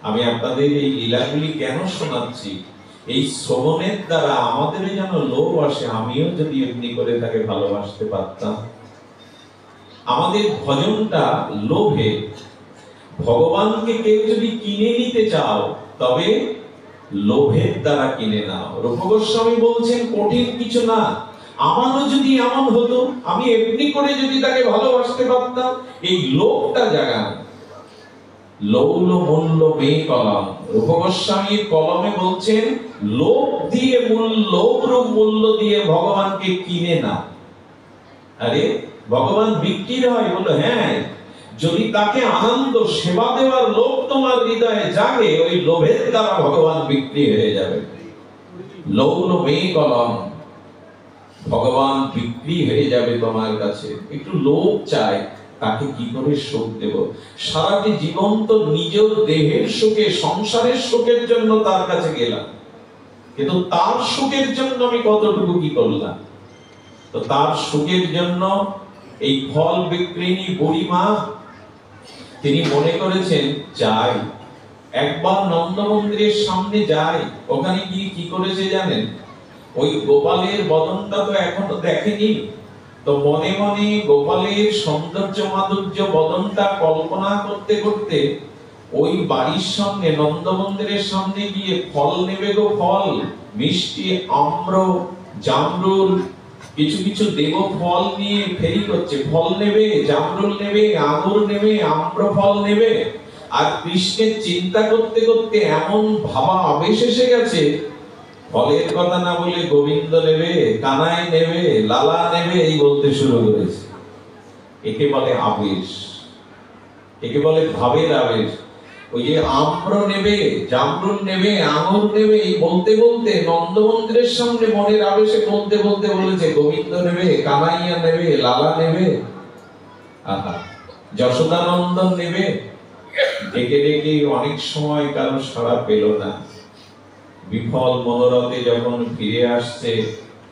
আমি আপনাদের এই লীলাগুলি কেন শোনাচ্ছি? এই শ্রবণের দ্বারা আমাদের যেন লোভ আসে, আমিও যদি এমনি করে তাকে ভালোবাসতে পারতাম। আমাদের ভজনটা লোভে। ভগবানকে কেউ যদি কিনে নিতে চাও, তবে লোভের দ্বারা কিনে নাও। রূপ গোস্বামী বলছেন কঠিন কিছু না, আমারও যদি এমন হতো, আমি এমনি করে যদি তাকে ভালোবাসতে পারতাম, এই লোভটা জাগান। লৌল মূল্য মে কলম, রূপ গোস্বামীর কলমে বলছেন লোভ দিয়ে লোভ রূপ মূল্য দিয়ে ভগবানকে কিনে নাও। আরে ভগবান বিক্রির হয়? বলো হ্যাঁ, যদি তাকে আনন্দ সেবা দেওয়ার লোভ তোমার হৃদয়ে জাগে, ওই লোভের দ্বারা ভগবান বিক্রি হয়ে যাবে। লৌল মে কলম, ভগবান বিক্রি হয়ে যাবে তোমার কাছে। একটু লোভ চাই, তাকে কি করে সুখ দেব? সারাটি জীবন তো নিজের দেহের সুখে, সংসারের সুখের জন্য তার কাছে গেলাম, কিন্তু তার সুখের জন্য আমি কতটুকু কি করলাম? তো তার সুখের জন্য এই ফল বিক্রিনী বুড়ি মা, তিনি মনে করেছেন যাই, একবার নন্দ মন্দিরের সামনে যাই। ওখানে গিয়ে কি করেছে জানেন? ওই গোপালের বদনটা তো এখনো দেখেনি, তো মনে মনে গোপালের সৌন্দর্য মাধুর্য বদনটা কল্পনা করতে করতে ওই বাড়ির সামনে, নন্দ মন্দিরের সামনে গিয়ে ফল নেবে গো, ফল, মিষ্টি, আম্র, জামরুল, কিছু কিছু দেব ফল নিয়ে ফেরি করছে। ফল নেবে, জামরুল নেবে, আঙুর নেবে, আম্র ফল নেবে। আর কৃষ্ণের চিন্তা করতে করতে এমন ভাবা আবেশ এসে গেছে, ফলের কথা না বলে গোবিন্দ নেবে, কানাই নেবে, লালা নেবে, এই বলতে শুরু করেছে। একে বলে আবেশ, একে বলে ভাবের আবেশ। ওই যে আম্র নেবে, জামরুল নেবে, আঙুর নেবে, এই বলতে বলতে নন্দ মন্দিরের সামনে মনের আবেশে বলতে বলতে বলেছে গোবিন্দ নেবে, কানাইয়া নেবে, লালা নেবে, আহা, যশোদানন্দন নেবে। ডেকে ডেকে অনেক সময় কারো সাড়া পেল না। বিফল মনোরথে যখন ফিরে আসছে,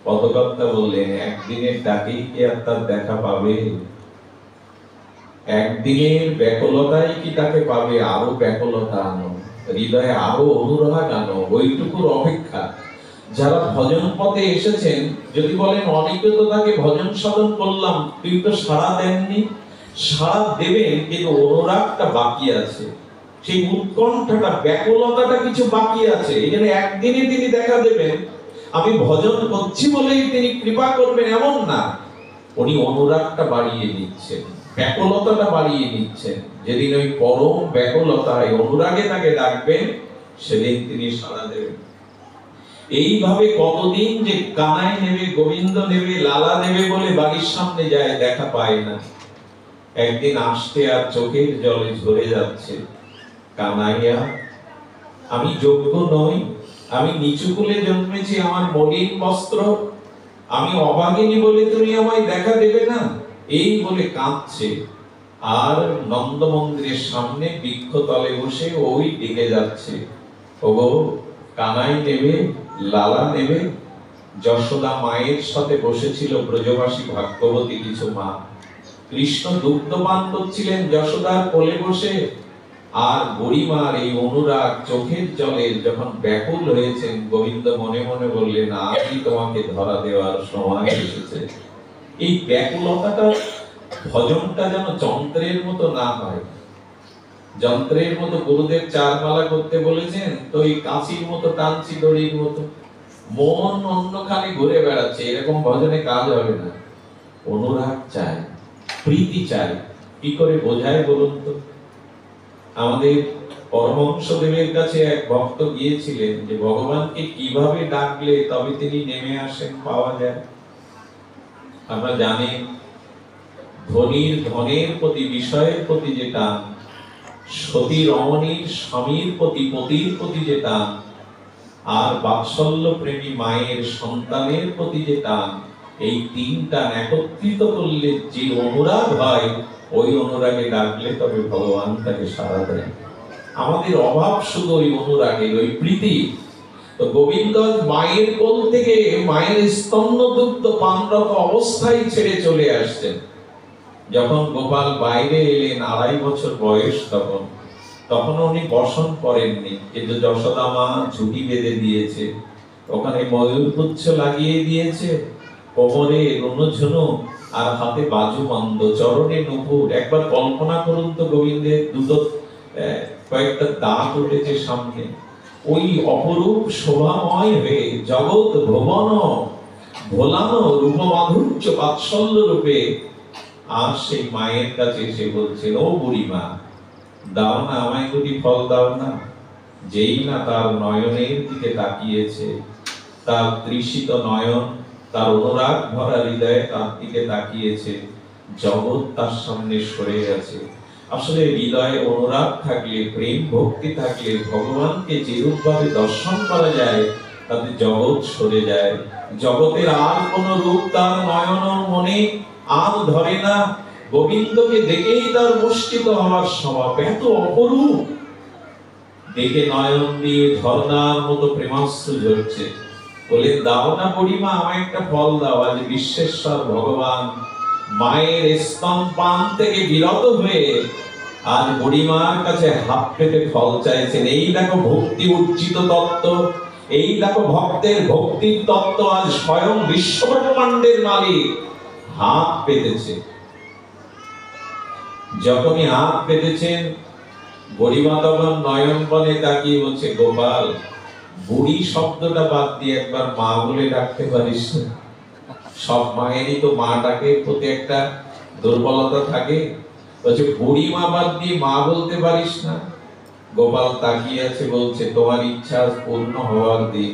পদকর্তা বললেন একদিনের ডাকেই কি আর তার দেখা পাবে? একদিনের ব্যাকুলতাই কি তাকে পাবে? আরো ব্যাকুলতা আনো, হৃদয়ে আরো অনুরাগ আনো, ওইটুকুর অপেক্ষা। যারা ভজন পথে এসেছেন, যদি বলেন অনেকে তো তাকে ভজন সাধন করলাম, কিন্তু সাড়া দেননি, সাড়া দেবেন, কিন্তু অনুরাগটা বাকি আছে, সেই উৎকণ্ঠাটা, ব্যাকুলতাটা কিছু বাকি আছে। এখানে একদিনে তিনি দেখা দেবেন, আমি ভজন করছি বলেই তিনি কৃপা করবেন এমন না, উনি অনুরাগটা বাড়িয়ে নিচ্ছেন, ব্যাকুলতাটা বাড়িয়ে নিচ্ছেন। যেদিন ওই পরম ব্যাকুলতায় অনুরাগে তাকে ডাকবেন, সেদিন তিনি সাড়া দেবেন। এইভাবে কতদিন যে কানাই নেবে, গোবিন্দ নেবে, লালা নেবে বলে বাড়ির সামনে যায়, দেখা পায় না। একদিন আসতে আর চোখের জলে ঝরে যাচ্ছে, কানাইয়া আমি যোগ্য নই, আমি নিচু কুলে জন্মেছি, আমার মলিন বস্ত্র, আমি অভাগিনী বলে তুমি আমায় দেখা দেবে না, এই বলে কাঁদছে। আর নন্দ মন্দিরের সামনে বৃক্ষতলে বসে ওই ডেকে যাচ্ছে, ওগো কানাই নেবে, লালা নেবে। যশোদা মায়ের সাথে বসেছিল ব্রজবাসী ভাগ্যবতী কিছু মা, কৃষ্ণ দুগ্ধ পান করছিলেন যশোদার কোলে বসে। আর বুড়িমার এই অনুরাগ চোখের জলে যখন ব্যাকুল হয়েছেন, গোবিন্দ মনে মনে বললেন আজই তোমাকে ধরা দেওয়ার সময় এসেছে। এই ব্যাকুলতাটা, ভজনটা যেন যন্ত্রের মতো না হয়। যন্ত্রের মতো গুরুদেব চার মালা করতে বলেছেন, তো এই কাঁচির মতো টানছি, দড়ির মতো, মন অন্যখানে ঘুরে বেড়াচ্ছে, এরকম ভজনে কাজ হবে না। অনুরাগ চাই, প্রীতি চাই। কি করে বোঝায় বলুন তো? আমাদের পরমহংসদেবের কাছে এক ভক্ত গিয়েছিলেন যে ভগবানকে কিভাবে ডাকলে তবে তিনি নেমে আসেন, পাওয়া যায়। আমরা জানি ধনীর ধনের প্রতি, বিষয়ের প্রতি যে টান, সতী রমণীর স্বামীর প্রতি, পতির প্রতি যে টান, আর বাৎসল্য প্রেমী মায়ের সন্তানের প্রতি যে টান, এই তিনটা একত্রিত করলে যে অনুরাগ হয়, ওই অনুরাগে ডাকলে তবে ভগবান তাকে সাড়া দেয়। আমাদের অভাব শুধু ওই অনুরাগের, ওই প্রীতি। তো গোবিন্দ মায়ের কোল থেকে মায়ের স্তন্যদুগ্ধ পানরত অবস্থায় ছেড়ে চলে আসছেন। যখন গোপাল বাইরে এলেন, 2.5 বছর বয়স, তখন উনি বসন করেননি, কিন্তু যশোদা মা ঝুঁটি বেঁধে দিয়েছে, ওখানে ময়ূরপুচ্ছ লাগিয়ে দিয়েছে, কোমরে রণঝুনু আর হাতে বাজুবন্ধ, চরণে নূপুর। একবার কল্পনা করুন তো, গোবিন্দের দুটো কয়েকটা দাঁত উঠেছে সামনে, ওই অপরূপ শোভাময় হয়ে জগৎ ভুবন ভোলানো রূপমাধুর্য বাৎসল্য রূপে। আর সেই মায়ের কাছে এসে বলছেন, ও বুড়িমা, দাও না আমায় দুটি ফল, দাও না। যেই না তার নয়নের দিকে তাকিয়েছে, তার তৃষিত নয়ন, তার অনুরাগ ভরা হৃদয়ে তার দিকে তাকিয়েছে, জগৎ তার সামনে সরে গেছে। আসলে হৃদয়ে অনুরাগ থাকলে, প্রেম ভক্তি থাকলে ভগবানকে যেরূপ ভাবে দর্শন করা যায়, তাতে জগৎ সরে যায়। জগতের আর কোন রূপ তার নয়ন মনে আর ধরে না। গোবিন্দকে দেখেই তার মুষ্টিত হওয়ার স্বভাব, এত অপরূপ। দেখে নয়ন দিয়ে ঝর্ণার মতো প্রেমাশ্রু ঝরছে। বলে, দাও না বুড়িমা, আমায় একটা ফল দাও। আজ বিশ্বেশ্বর ভগবান মায়ের স্তনপান থেকে বিরত হয়ে আজ বুড়িমার কাছে হাত পেতে ফল চাইছেন। এই দেখো ভক্তি উজ্জিত তত্ত্ব, এই দেখো ভক্তের ভক্তির তত্ত্ব। আজ স্বয়ং বিশ্বব্রহ্মাণ্ডের মালিক হাত পেতেছে। যখনই হাত পেতেছেন, বুড়িমা তখন নয়ন বনে তাকিয়ে বলছে, গোপাল, বুড়ি শব্দটা বাদ দিয়ে একবার মা বলে ডাকতে পারিস না? সব মায়েরই তো মা ডাকে প্রতি একটা দুর্বলতা থাকে। বলছে, বুড়ি মা বাদ দিয়ে মা বলতে পারিস না? গোপাল তাকিয়ে আছে, বলছে, তোমার ইচ্ছা পূর্ণ হওয়ার দিন।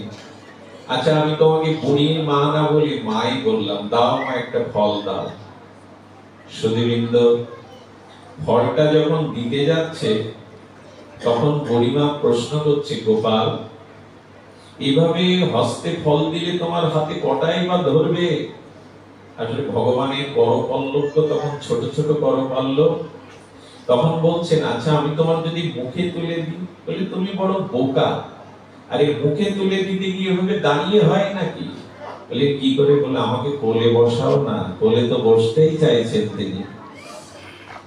আচ্ছা, আমি তোমাকে বুড়ির মা না বলি মাই বললাম, দাও মা একটা ফল দাও। সুধীবৃন্দ, ফলটা যখন দিতে যাচ্ছে, তখন বুড়িমা প্রশ্ন করছে, গোপাল, এভাবে হস্তে ফল দিলে তোমার হাতে কটাই বা ধরবে? আসলে ভগবানের করপল্লব তো তখন ছোট ছোট করপল্লব। তখন বলছেন, আচ্ছা আমি তোমার যদি মুখে তুলে দিই? বলে, তুমি বড় বোকা, আরে মুখে তুলে দিতে গিয়ে এভাবে দাঁড়িয়ে হয় নাকি? বলে, কি করে? বলে, আমাকে কোলে বসাও না। কোলে তো বসতেই চাইছেন তিনি।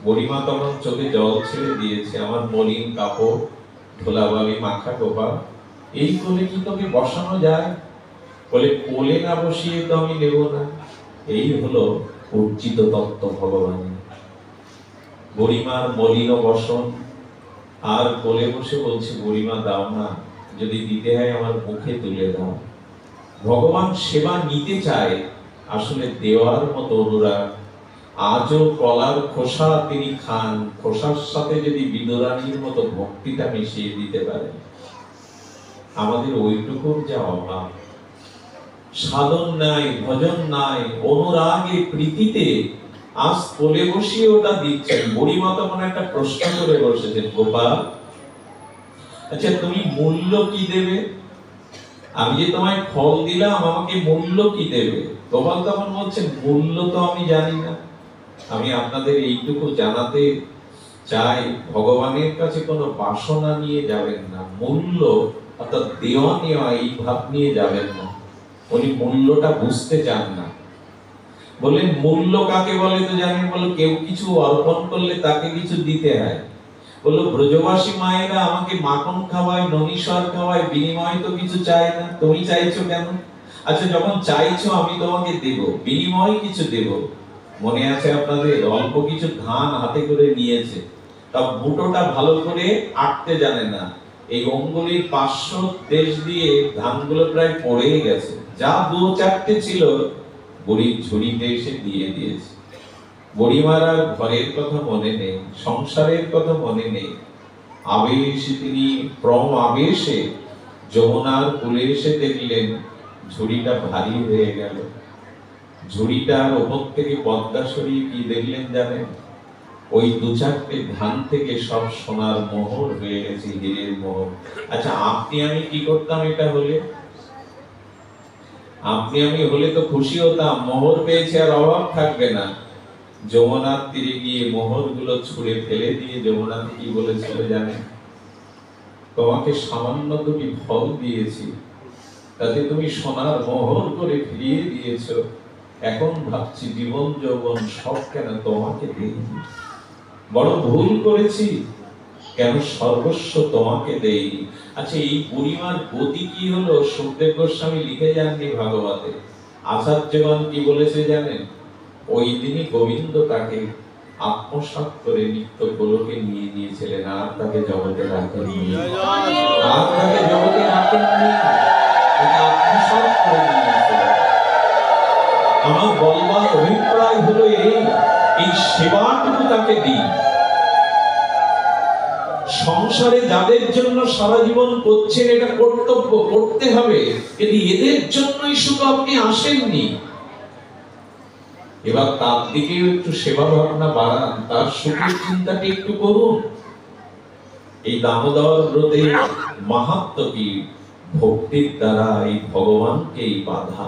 বুড়িমা তখন চোখে জল ছেড়ে দিয়েছে, আমার মলিন কাপড়, ধুলাবালি মাখা গোপাল, এই কোলে কি তোকে বসানো যায়? বলে, কোলে না বসিয়ে তো আমি নেব না। এই হলো উজ্জিত তত্ত্ব ভগবান। বুড়িমার মলিন বসন, আর কোলে বসে বলছে, বুড়িমা দাও না, যদি দিতে হয় আমার মুখে তুলে দাও। ভগবান সেবা নিতে চায়, আসলে দেওয়ার মতো অনুরাগ। আজও কলার খোসা তিনি খান, খোসার সাথে যদি বিদুরানীর মতো ভক্তিটা মিশিয়ে দিতে পারে। আমাদের ওইটুকুর যা অভাব, সাধন নাই, ভজন নাই, অনুরাগে প্রীতিতে আজ কোলে বসিয়ে ওটা দিচ্ছেন। বুড়িমা তখন একটা প্রশ্ন করে বসেছেন, গোপাল, আচ্ছা তুমি মূল্য কি দেবে? আমি যে তোমায় ফল দিলাম, আমাকে মূল্য কি দেবে? গোপাল তখন বলছেন, মূল্য তো আমি জানি না। আমি আপনাদের এইটুকু জানাতে চাই, ভগবানের কাছে কোনো বাসনা নিয়ে যাবেন না। মূল্য অর্থাৎ দেওয়া নেওয়া এই ভাব নিয়ে যাবেন না। উনি মূল্যটা বুঝতে চান না। বললেন, মূল্য কাকে বলে তো জানেন? বলো, কেউ কিছু অর্পণ করলে তাকে কিছু দিতে হয়। বললো, ব্রজবাসী মায়েরা আমাকে মাখন খাওয়ায়, ননীশ্বর খাওয়ায়, বিনিময় তো কিছু চায় না। তুমি চাইছো কেন? আচ্ছা, যখন চাইছো আমি তোমাকে দেব, বিনিময় কিছু দেব। মনে আছে আপনাদের, অল্প কিছু ধান হাতে করে নিয়েছে, তা মুঠোটা ভালো করে আটতে জানে না। এই অঙ্গুলির 500 দেশ দিয়ে ধানগুলো প্রায় পড়ে গেছে। যা 2-4টে ছিল বুড়ির ঝুড়িতে এসে দিয়ে দিয়েছে। বুড়িমার আর ঘরের কথা মনে নেই, সংসারের কথা মনে নেই, আবেশে তিনি আবেশে যমুনার কূলে এসে দেখলেন ঝুড়িটা ভারী হয়ে গেল। ঝুড়িটার ওপর থেকে পদ্মা সরিয়ে কি দেখলেন জানেন? ওই দু চারটে ধান থেকে সব সোনার মোহর হয়ে গেছে, হীরের মোহর। আচ্ছা, আপনি আমি কি করতাম এটা হলে? আপনি আমি হলে তো খুশি হতাম, মোহর পেয়েছে, আর অভাব থাকবে না। যমুনার তীরে গিয়ে মোহর গুলো ছুঁড়ে ফেলে দিয়ে যমুনা কি বলেছিল জানেন? তোমাকে সামান্য দুটি ফল দিয়েছি, তাতে তুমি সোনার মোহর করে ফিরিয়ে দিয়েছো। এখন ভাবছি জীবন যৌবন সব কেন তোমাকে দেইনি, বড় ভুল করেছি, কেন সর্বস্ব তোমাকে দেইনি। আচ্ছা, এই বুড়িমার গতি কি হলো? সুখদেব গোস্বামী লিখে যাননি ভাগবতে। আচার্যগণ কি বলেছে জানেন? ওই দিনই গোবিন্দ তাকে আত্মসাৎ করে নিত্য গোলকে নিয়ে নিয়েছিলেন, আর তাকে জগতে রাখেননি, আর তাকে জগতে রাখেননি, তাকে আত্মসাৎ করে নিয়েছিলেন। আমার বলবার অভিপ্রায় হলো এই সেবাটুকু তাকে দিন। সংসারে যাদের জন্য সারা জীবন করছেন, এটা কর্তব্য, করতে হবে, কিন্তু এদের জন্যই শুধু আপনি আসেননি। এবার তার দিকে একটু সেবা ভাবনা বাড়ান, তার সুখের চিন্তাটি একটু করুন। এই দামোদর ব্রতে মাহাত্ম্য কি? ভক্তির দ্বারা এই ভগবানকে এই বাধা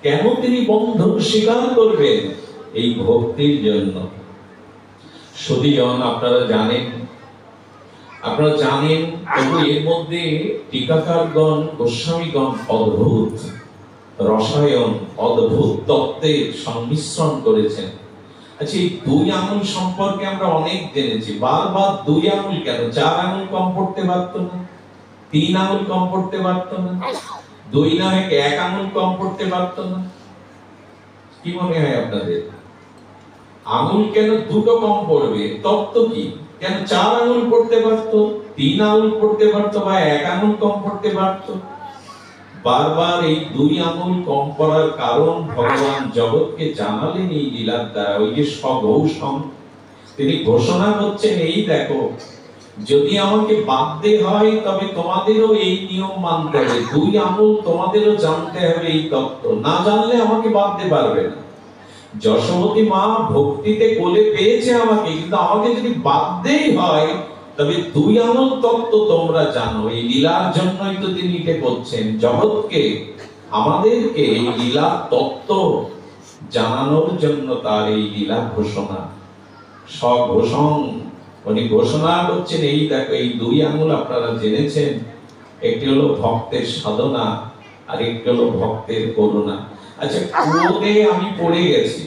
কেন তিনি বন্ধন স্বীকার করবেন? এই ভক্তির জন্য। সতীজন আপনারা জানেন, তবু এর মধ্যে টিকাকারগণ, গোস্বামীগণ অদ্ভুত রসায়ন, অদ্ভুত তত্ত্বের সংমিশ্রণ করেছেন। আচ্ছা, এই দুই আঙুল সম্পর্কে আমরা অনেক জেনেছি। বারবার দুই আঙুল কেন? 4 আঙুল কম পড়তে পারতো না? 3 আঙুল কম পড়তে পারতো না? 2 না হয়ে 1 আঙুল কম পড়তে পারতো না? কি মনে হয় আপনাদের? আঙুল কেন দুটো কম পড়বে? তত্ত্ব কি? কেন 4 আঙুল পড়তে পারতো, 3 আঙুল পড়তে পারতো, বা 1 আঙুল কম পড়তে পারতো? বারবার এই 2 আঙুল কম পড়ার কারণ ভগবান জগৎকে জানালেন এই লীলার দ্বারা। ওই যে স্বঘোষণ, তিনি ঘোষণা করছেন, এই দেখো, যদি আমাকে বাঁধতে হয় তবে তোমাদেরও এই নিয়ম মানতে হবে, 2 আঙুল তোমাদেরও জানতে হবে এই তত্ত্ব, না জানলে আমাকে বাঁধতে পারবে না। যশোমতী মা ভক্তিতে কোলে পেয়েছে আমাকে, কিন্তু আমাকে যদি বাঁধতেই হয় তবে 2 আঙুল তত্ত্ব তোমরা জানো। এই লীলার জন্যই তো তিনি এটা করছেন, জগৎকে, আমাদেরকে এই লীলা তত্ত্ব জানানোর জন্য তার এই লীলা ঘোষণা। স্বঘোষণ, উনি ঘোষণা করছেন, এই দেখো, এই 2 আঙুল আপনারা জেনেছেন, একটি হলো ভক্তের সাধনা, আর একটি হলো ভক্তের করুণা। আচ্ছা, কুয়োতে আমি পড়ে গেছি,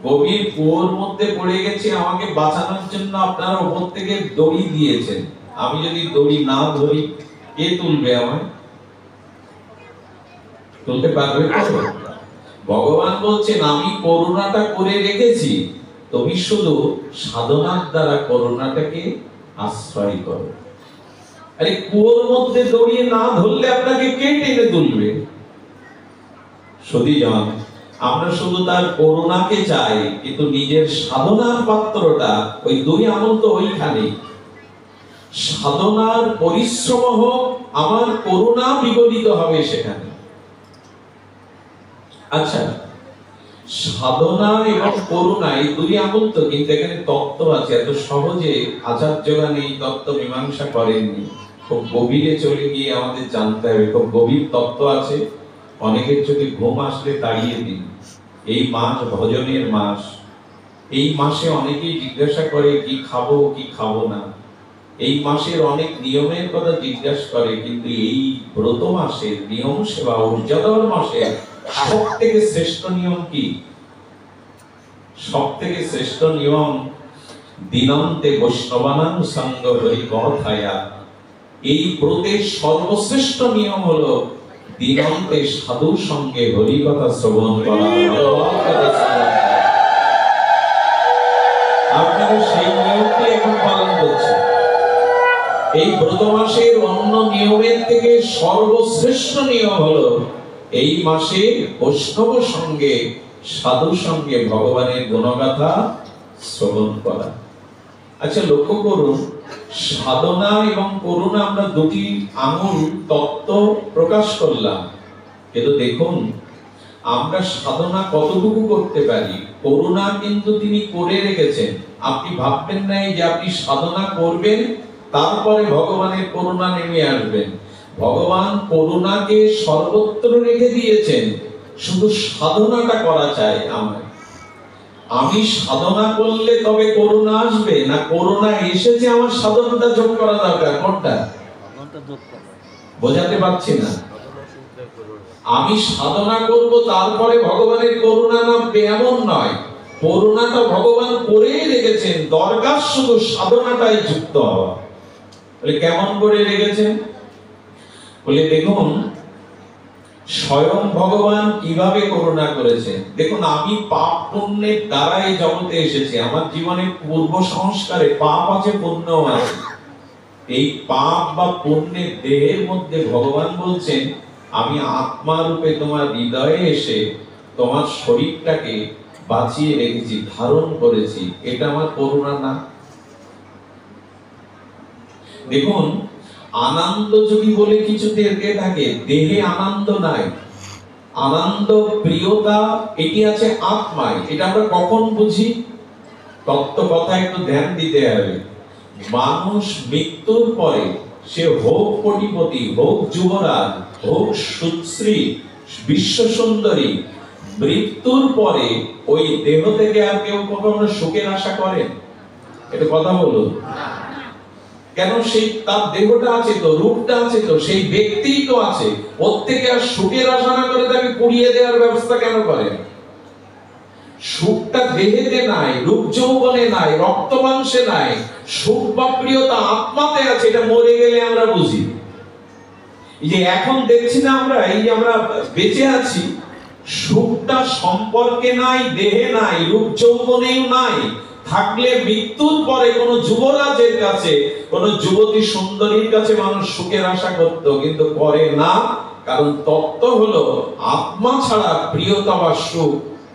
গভীর কুয়োর মধ্যে পড়ে গেছি, আমাকে বাঁচানোর জন্য আপনারা উপর থেকে দড়ি দিয়েছেন। আমি যদি দড়ি না ধরি, কে তুলবে আমায়? তুলতে পারবে তো? ভগবান বলছেন, আমি করুণাটা করে রেখেছি, তুমি শুধু সাধনার দ্বারা করুণাটাকে আশ্রয় করো। আরে, কুয়োর মধ্যে দড়িয়ে না ধরলে আপনাকে কে টেনে তুলবে? সতীজন, আমরা শুধু তার করুণাকে চাই, কিন্তু নিজের সাধনার পাত্রটা ওই 2 আঙুল তো ওইখানে। সাধনার পরিশ্রম হোক, আমার করুণা বিগলিত হবে সেখানে। আচ্ছা, সাধনা এবং করুণা এই 2 আঙুল তো, কিন্তু এখানে তত্ত্ব আছে। এত সহজে আচার্যগণ এই তত্ত্ব মীমাংসা করেননি, খুব গভীরে চলে গিয়ে আমাদের জানতে হবে, খুব গভীর তত্ত্ব আছে। অনেকের যদি ঘুম আসলে তাড়িয়ে দিন। এই মাস ভজনের মাস, এই মাসে অনেকেই জিজ্ঞাসা করে কি খাবো কি খাবো না। এই মাসের অনেক নিয়মের কথা জিজ্ঞাসা করে, কিন্তু এই ব্রত মাসের নিয়ম সেবা, উর্জাদর মাসে সব থেকে শ্রেষ্ঠ নিয়ম কি? সব থেকে শ্রেষ্ঠ নিয়ম, দিনন্তে বৈষ্ণবানাং সঙ্গ হরি কথায়া। এই ব্রতের সর্বশ্রেষ্ঠ নিয়ম হলো দিনন্তে সাধুর সঙ্গে হরি কথা শ্রবণ করা। আপনারা সেই নিয়মটি এখন পালন করছেন। এই ব্রত মাসের অন্য নিয়মের থেকে সর্বশ্রেষ্ঠ নিয়ম হলো এই মাসে বৈষ্ণব সঙ্গে, সাধু সঙ্গে ভগবানের গুণগাথা শ্রবণ করা। আচ্ছা লক্ষ্য করুন, সাধনা এবং করুণা আমরা দুটি আঙুল তত্ত্ব প্রকাশ করলাম, কিন্তু দেখুন আমরা সাধনা কতটুকু করতে পারি, করুণা কিন্তু তিনি করে রেখেছেন। আপনি ভাববেন না যে আপনি সাধনা করবেন তারপরে ভগবানের করুণা নেমে আসবেন। ভগবান করুণাকে সর্বত্র রেখে দিয়েছেন, শুধু সাধনাটা করা চাই আমার। আমি সাধনা করলে তবে করুণা আসবে, না করুণা এসেছে আমার সাধনাটা যোগ করা দরকার? কোনটা বোঝাতে পারছি না। আমি সাধনা করব তারপরে ভগবানের করুণা নামবে এমন নয়, করুণাটা ভগবান করেই রেখেছেন, দরকার শুধু সাধনাটাই যুক্ত হওয়া। বলে কেমন করে রেখেছেন? বলে দেখুন স্বয়ং ভগবান কিভাবে করুণা করেছেন। দেখুন আমি পাপ পুণ্যের দ্বারা এই জগতে এসেছি, আমার জীবনে পূর্ব সংস্কারে পাপ আছে পুণ্য আছে। এই পাপ বা পুণ্যের দেহের মধ্যে ভগবান বলছেন আমি আত্মা রূপে তোমার হৃদয়ে এসে তোমার শরীরটাকে বাঁচিয়ে রেখেছি, ধারণ করেছি। এটা আমার করুণা না? দেখুন আনন্দ যদি বলে কিছু থেকে থাকে, দেহে আনন্দ নাই, আনন্দ প্রিয়তা এটি আছে আত্মায়। এটা আমরা কখন বুঝি? তত্ত্ব কথা একটু ধ্যান দিতে হবে। মানুষ মৃত্যুর পরে সে হোক কোটিপতি, হোক যুবরাজ, হোক সুশ্রী, বিশ্ব সুন্দরী, মৃত্যুর পরে ওই দেহ থেকে আর কেউ কখনো সুখের আশা করে? এটা কথা বলুন। কেন? সেই তার দেহটা আছে তো, রূপটা আছে তো, সেই ব্যক্তিই তো আছে, ওর থেকে আর সুখের আশা না করে তাকে পুড়িয়ে দেওয়ার ব্যবস্থা কেন করে? সুখটা দেহেতে নাই, রূপ যৌবনে নাই, রক্ত মাংসে নাই, সুখ বা প্রিয়তা আত্মাতে আছে। এটা মরে গেলে আমরা বুঝি। এই যে এখন দেখছি না আমরা, এই যে আমরা বেঁচে আছি, সুখটা সম্পর্কে নাই, দেহে নাই, রূপ যৌবনেও নাই। থাকলে মৃত্যুর পরে কোন যুবরাজের কাছে, কোন যুবতী সুন্দরীর কাছে মানুষ সুখের আশা করত, কিন্তু করে না। কারণ তত্ত্ব হলো আত্মা ছাড়া প্রিয়তা বা সুখ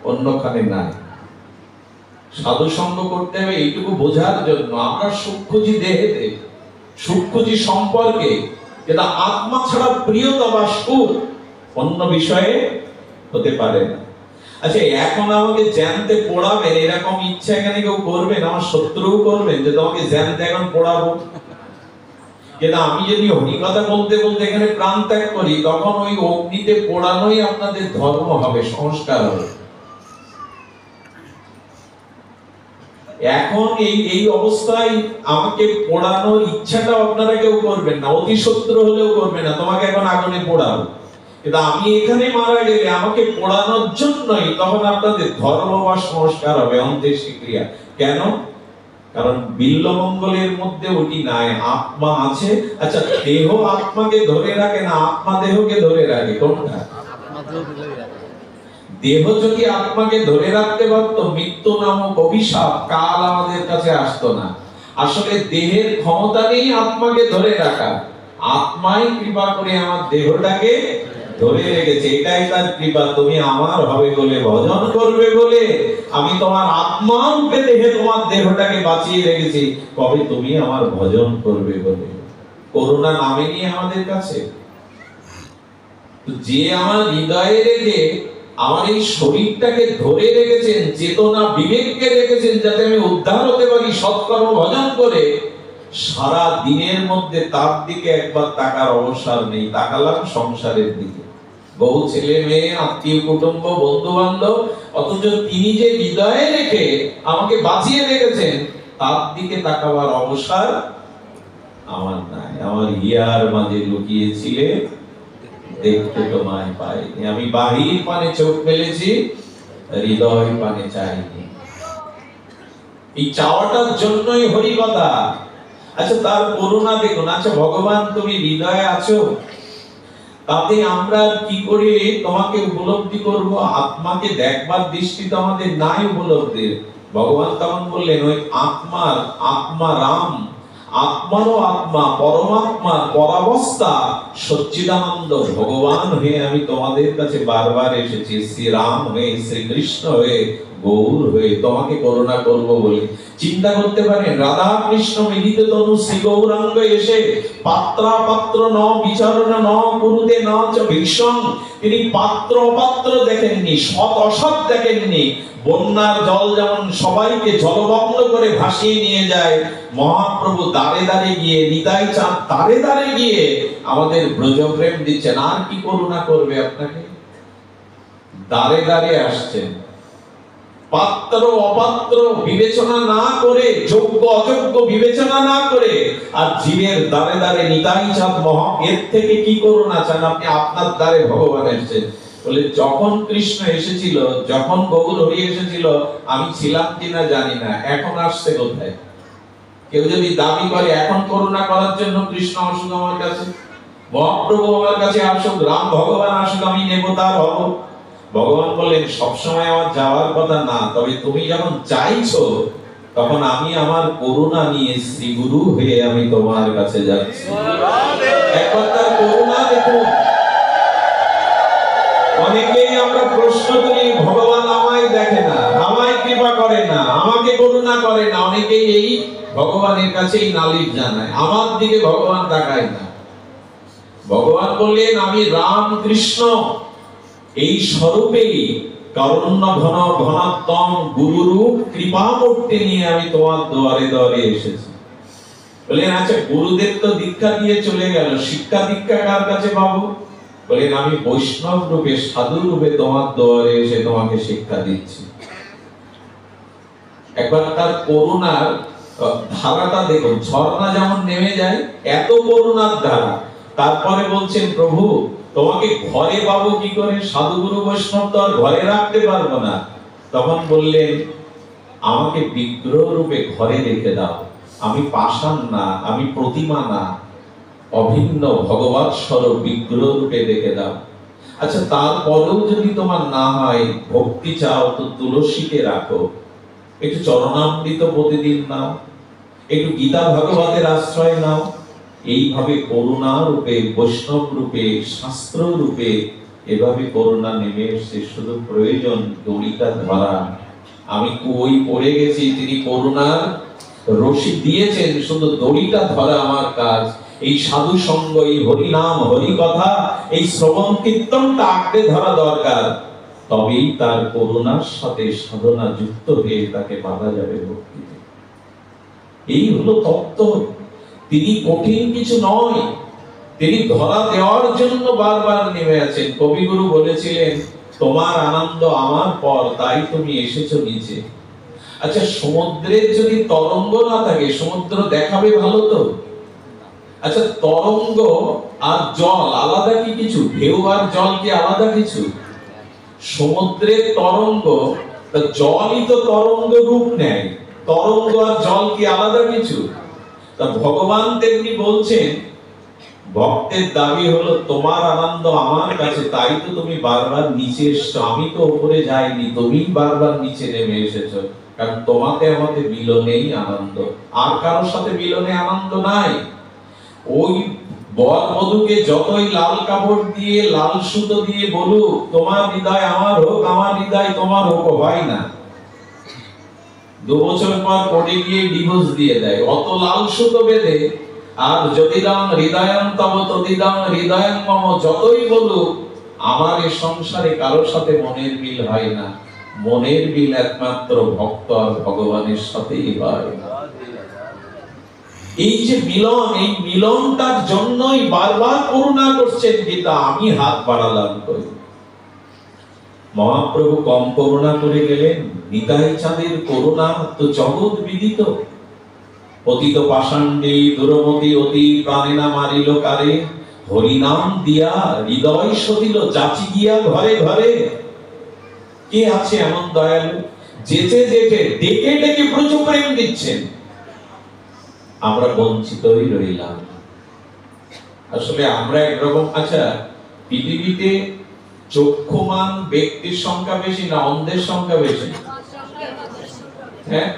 অন্যখানে নাই। সাধু সঙ্গ করতে হবে এইটুকু বোঝার জন্য। আমরা সুখ খুঁজি দেহেতে, সুখ খুঁজি সম্পর্কে, যেটা আত্মা ছাড়া প্রিয়তা বা সুখ অন্য বিষয়ে হতে পারে না। আচ্ছা এখন আমাকে জ্যানতে পড়াবেন এরকম ইচ্ছা এখানে কেউ করবেন? আমার শত্রুও করবেন যে তোমাকে জ্যানতে এখন পড়াবো? কিন্তু আমি যদি হরি কথা বলতে বলতে এখানে প্রাণ ত্যাগ করি, তখন ওই অগ্নিতে পোড়ানোই আপনাদের ধর্ম হবে, সংস্কার হবে। এখন এই অবস্থায় আমাকে পোড়ানোর ইচ্ছাটা আপনারা কেউ করবেন না, অতি শত্রু হলেও করবে না, তোমাকে এখন আগুনে পোড়াবো। কিন্তু আমি এখানে মারা গেলে আমাকে পোড়ানোর জন্যই তখন আপনাদের ধর্ম বা সংস্কার হবে, অন্ত্যেষ্টিক্রিয়া। কেন? কারণ বিল্বমঙ্গলের মধ্যে ওটি নাই, আত্মা আছে। আচ্ছা দেহ আত্মাকে ধরে রাখে না, আত্মা দেহকে ধরে রাখে? কোনটা? দেহ যদি আত্মাকে ধরে রাখতে পারত, মৃত্যু নামক অভিশাপ কাল আমাদের কাছে আসতো না। আসলে দেহের ক্ষমতা নেই আত্মাকে ধরে রাখা, আত্মাই কৃপা করে আমার দেহটাকে ধরে রেখেছে। এটাই তার কৃপা। তুমি আমার হবে বলে, ভজন করবে বলে আমি তোমার আত্মা রূপে দেহে তোমার দেহটাকে বাঁচিয়ে রেখেছি, কবে তুমি আমার ভজন করবে বলে। করুণা নামেনি আমাদের কাছে। যে আমার হৃদয়ে রেখে আমার এই শরীরটাকে ধরে রেখেছেন, চেতনা বিবেককে রেখেছেন, যাতে আমি উদ্ধার হতে পারি সৎকর্ম ভজন করে, সারা দিনের মধ্যে তার দিকে একবার তাকার অবসর নেই। তাকালাম সংসারের দিকে, বহু ছেলে মেয়ে, আত্মীয় কুটুম্ব, বন্ধু বান্ধব, অথচ তিনি যে হৃদয়ে রেখে আমাকে বাঁচিয়ে রেখেছেন, তার দিকে তাকাবার অবসর আমার নাই। আমার হিয়ার মাঝে লুকিয়েছিলে, দেখতে তোমায় পাইনি। আমি বাহির পানে চোখ ফেলেছি, হৃদয় পানে চাইনি। এই চাওয়াটার জন্যই হরি কথা। আচ্ছা তার করুণা দেখুন। আচ্ছা ভগবান তুমি হৃদয়ে আছো, তাতে আমরা কি করে তোমাকে উপলব্ধি করব? আত্মাকে দেখবার দৃষ্টি তো আমাদের নাই উপলব্ধির। ভগবান তখন বললেন ওই আত্মার, আত্মা রাম, আত্মারও আত্মা, পরমাত্মা, পরাবস্থা সচ্চিদানন্দ ভগবান হয়ে আমি তোমাদের কাছে বারবার এসেছি। শ্রী রাম হয়ে, শ্রী কৃষ্ণ হয়ে, গৌর হয়ে তোমাকে করুণা করব বলে। চিন্তা করতে পারেন, রাধা কৃষ্ণ মিলিত তনু শ্রী গৌরাঙ্গ এসে পাত্রা পাত্র ন বিচারণ ন কুরুতে ন চ ভীষণ, তিনি পাত্র অপাত্র দেখেননি, সৎ অসৎ দেখেননি। বন্যার জল যেমন সবাইকে জলমগ্ন করে ভাসিয়ে নিয়ে যায়, মহাপ্রভু দাঁড়ে দাঁড়ে গিয়ে, নিতাই চাঁদ দাঁড়ে দাঁড়ে গিয়ে আমাদের ব্রজপ্রেম দিচ্ছেন। আর কি করুণা করবে আপনাকে? দাঁড়ে দাঁড়িয়ে আসছেন, পাত্র অপাত্র বিবেচনা না করে, যোগ্য অযোগ্য বিবেচনা না করে, আর জীবের দ্বারে দ্বারে নিতাই চাঁদ মহা, এর থেকে কি করুণা চান আপনি? আপনার দ্বারে ভগবান এসেছেন বলে। যখন কৃষ্ণ এসেছিল, যখন গৌর হরি এসেছিল, আমি ছিলাম কিনা জানি না, এখন আসছে কোথায়? কেউ যদি দাবি করে এখন করুণা করার জন্য কৃষ্ণ আসুক আমার কাছে, মহাপ্রভু আমার কাছে আসুক, রাম ভগবান আসুক, আমি নেব তার হব। ভগবান বলেন সবসময় আমার যাওয়ার কথা না, তবে তুমি যখন চাইছো তখন আমি আমার করুণা নিয়ে শ্রী গুরু হয়ে আমি তোমার কাছে যাচ্ছি। একবার তার করুণা দেখুন। অনেকেই আমরা প্রশ্ন করি, ভগবান আমায় দেখে না, আমায় কৃপা করে না, আমাকে করুণা করে না। অনেকেই এই ভগবানের কাছেই নালিশ জানায়, আমার দিকে ভগবান তাকায় না। ভগবান বললেন আমি রাম কৃষ্ণ এই স্বরূপেই কারুণ্য ঘন ঘনাত্তম গুরুরূপ কৃপামূর্তি নিয়ে আমি তোমার দুয়ারে দুয়ারে এসেছি। বললেন আচ্ছা, গুরুদেব তো দীক্ষা দিয়ে চলে গেল, শিক্ষা দীক্ষা কার কাছে পাবো? বললেন আমি বৈষ্ণব রূপে, সাধু রূপে তোমার দুয়ারে এসে তোমাকে শিক্ষা দিচ্ছি। একবার তার করুণার ধারাটা দেখুন, ঝর্ণা যেমন নেমে যায়, এত করুণার ধারা। তারপরে বলছেন প্রভু তোমাকে ঘরে পাবো কি করে? সাধু গুরু বৈষ্ণব তো আর ঘরে রাখতে পারবো না। তখন বললেন আমাকে বিগ্রহ রূপে ঘরে রেখে দাও। আমি পাষাণ না, আমি প্রতিমা না, অভিন্ন ভগবৎ স্বরূপ বিগ্রহ রূপে রেখে দাও। আচ্ছা তারপরেও যদি তোমার না হয়, ভক্তি চাও তো তুলসীকে রাখো, একটু চরণামৃত প্রতিদিন নাও, একটু গীতা ভাগবতের আশ্রয় নাও। এইভাবে করুণা রূপে, বৈষ্ণব রূপে, শাস্ত্র রূপে এভাবে করুণা নেমে এসে, শুধু প্রয়োজন দড়িটা ধরা। আমি কই পড়ে গেছি, তিনি করুণার রশি দিয়েছেন, শুধু দড়িটা ধরা আমার কাজ। এই সাধু সঙ্গ, এই হরি নাম, হরি কথা, এই শ্রবণ কীর্তনটা আঁকড়ে ধরা দরকার। তবেই তার করুণার সাথে সাধনা যুক্ত হয়ে তাকে বাঁধা যাবে ভক্তিতে। এই হলো তত্ত্ব। তিনি কঠিন কিছু নয়, তিনি ধরা দেওয়ার জন্য বারবার নেমে আছেন। কবিগুরু বলেছিলেন তোমার আনন্দ আমার পর, তাই তুমি এসেছো নিচে। আচ্ছা সমুদ্রের যদি তরঙ্গ না থাকে, সমুদ্র দেখাবে ভালো তো? আচ্ছা তরঙ্গ আর জল আলাদা কি কিছু? ঢেউ আর জল কি আলাদা কিছু? সমুদ্রের তরঙ্গ, জলই তো তরঙ্গ রূপ নেয়, তরঙ্গ আর জল কি আলাদা কিছু? তা ভগবান তেমনি বলছেন, ভক্তের দাবি হলো তোমার আনন্দ আমার কাছে, তাই তো তুমি বারবার নিচে এসছো। আমি তো উপরে যাইনি, তুমি বারবার নিচে নেমে এসেছো, কারণ তোমাকে আমাকে মিলনেই আনন্দ, আর কারোর সাথে মিলনে আনন্দ নাই। ওই বর বধূকে যতই লাল কাপড় দিয়ে, লাল সুতো দিয়ে বলুক তোমার হৃদয় আমার হোক, আমার হৃদয় তোমার হোক, হয় না। 2 বছর পর কোর্টে গিয়ে ডিভোর্স দিয়ে দেয়, অত লাল সুতো বেঁধে। আর যদিদাং হৃদয়ং তব তদিদাং হৃদয়ং মম, যতই বলুক আমার এই সংসারে কারোর সাথে মনের মিল হয় না। মনের মিল একমাত্র ভক্ত আর ভগবানের সাথেই হয়। এই যে মিলন, এই মিলনটার জন্যই বারবার করুণা করছেন গীতা, আমি হাত বাড়ালাম করি। মহাপ্রভু কম করুণা করে গেলেন? নিতাই চাঁদের করুণা তো জগৎ বিদিত। পতিত পাষাণ্ডে দুরমতি অতি প্রাণেনা মারিল কারে, হরিনাম দিয়া হৃদয় সদিল যাচি গিয়া ঘরে ঘরে। কে আছে এমন দয়ালু, যেতে যেতে ডেকে ডেকে প্রচুর প্রেম দিচ্ছেন? আমরা বঞ্চিতই রইলাম। আসলে আমরা একরকম, আচ্ছা পৃথিবীতে চক্ষুমান ব্যক্তির সংখ্যা বেশি না অন্ধের সংখ্যা বেশি? হ্যাঁ,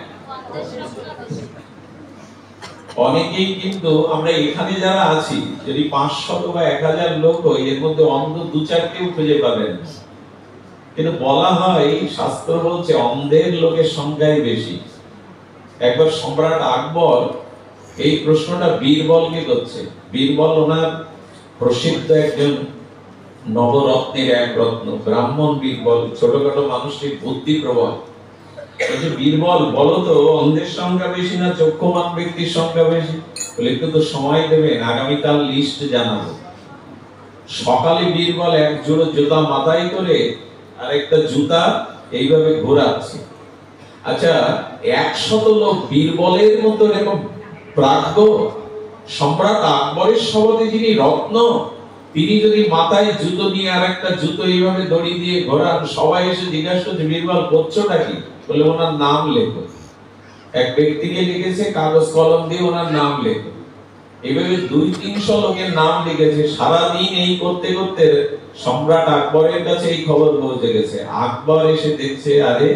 অনেকেই কিন্তু আমরা এখানে যারা আছি, যদি 500 বা 1000 লোক হয়, এর মধ্যে অন্ধ 2-4 কেউ খুঁজে পাবেন। কিন্তু বলা হয়, শাস্ত্র বলছে অন্ধের লোকের সংখ্যাই বেশি। একবার সম্রাট আকবর এই প্রশ্নটা বীরবলকে করছে। বীরবল ওনার প্রসিদ্ধ একজন নবরত্নের এক রত্ন, ব্রাহ্মণ বীরবল, ছোটখাটো মানুষটির বুদ্ধি প্রবল। বলছে, বীরবল বলো তো, অন্ধের সংখ্যা বেশি না চক্ষুমান ব্যক্তির সংখ্যা বেশি? বলে, একটু তো সময় দেবেন, আগামীকাল লিস্ট জানাবো। সকালে বীরবল এক জোড়া জুতা মাথায় করে আর একটা জুতা এইভাবে ঘোরাচ্ছে। আচ্ছা, 100 লোক বীরবলের মতো এরকম প্রাজ্ঞ সম্রাট আকবরের সভাতে যিনি রত্ন, তিনি যদি মাথায় জুতো নিয়ে আর একটা জুতো এইভাবে দড়ি দিয়ে ঘোরান, সবাই এসে জিজ্ঞাসা করছে, বীরবল করছোটা কি? বলে, ওনার নাম লেখো। এক ব্যক্তিকে লিখেছে, কাগজ কলম দিয়ে ওনার নাম লেখো। এইভাবে 200-300 লোকের নাম লিখেছে। সারাদিন এই করতে করতে সম্রাট আকবরের কাছে এই খবর পৌঁছে গেছে। আকবর এসে দেখছে, আরে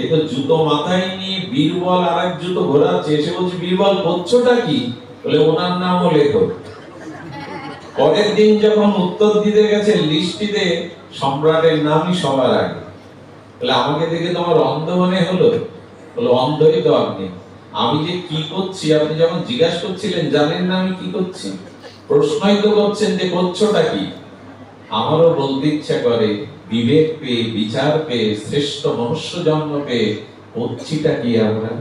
এ তো জুতো মাথায় নিয়ে বীরবল আর এক জুতো ঘোরাচ্ছে। এসে বলছে, বীরবল করছোটা কি? বলে, ওনার নামও লেখো। পরের দিন যখন উত্তর দিতে গেছে, লিস্টিতে সম্রাটের নামই সবার আগে। বলে, আমাকে দেখে তোমার অন্ধ মনে হলো? বলে, অন্ধই তো আপনি। আমি যে কি করছি আপনি যখন জিজ্ঞাসা করছিলেন, জানেন না আমি কি করছি? প্রশ্নই তো করছেন যে করছোটা কি। আমারও বলতে ইচ্ছা করে, বিবেক পেয়ে, বিচার পেয়ে, শ্রেষ্ঠ মনুষ্য জন্ম পেয়ে করছিটা কি? আমরা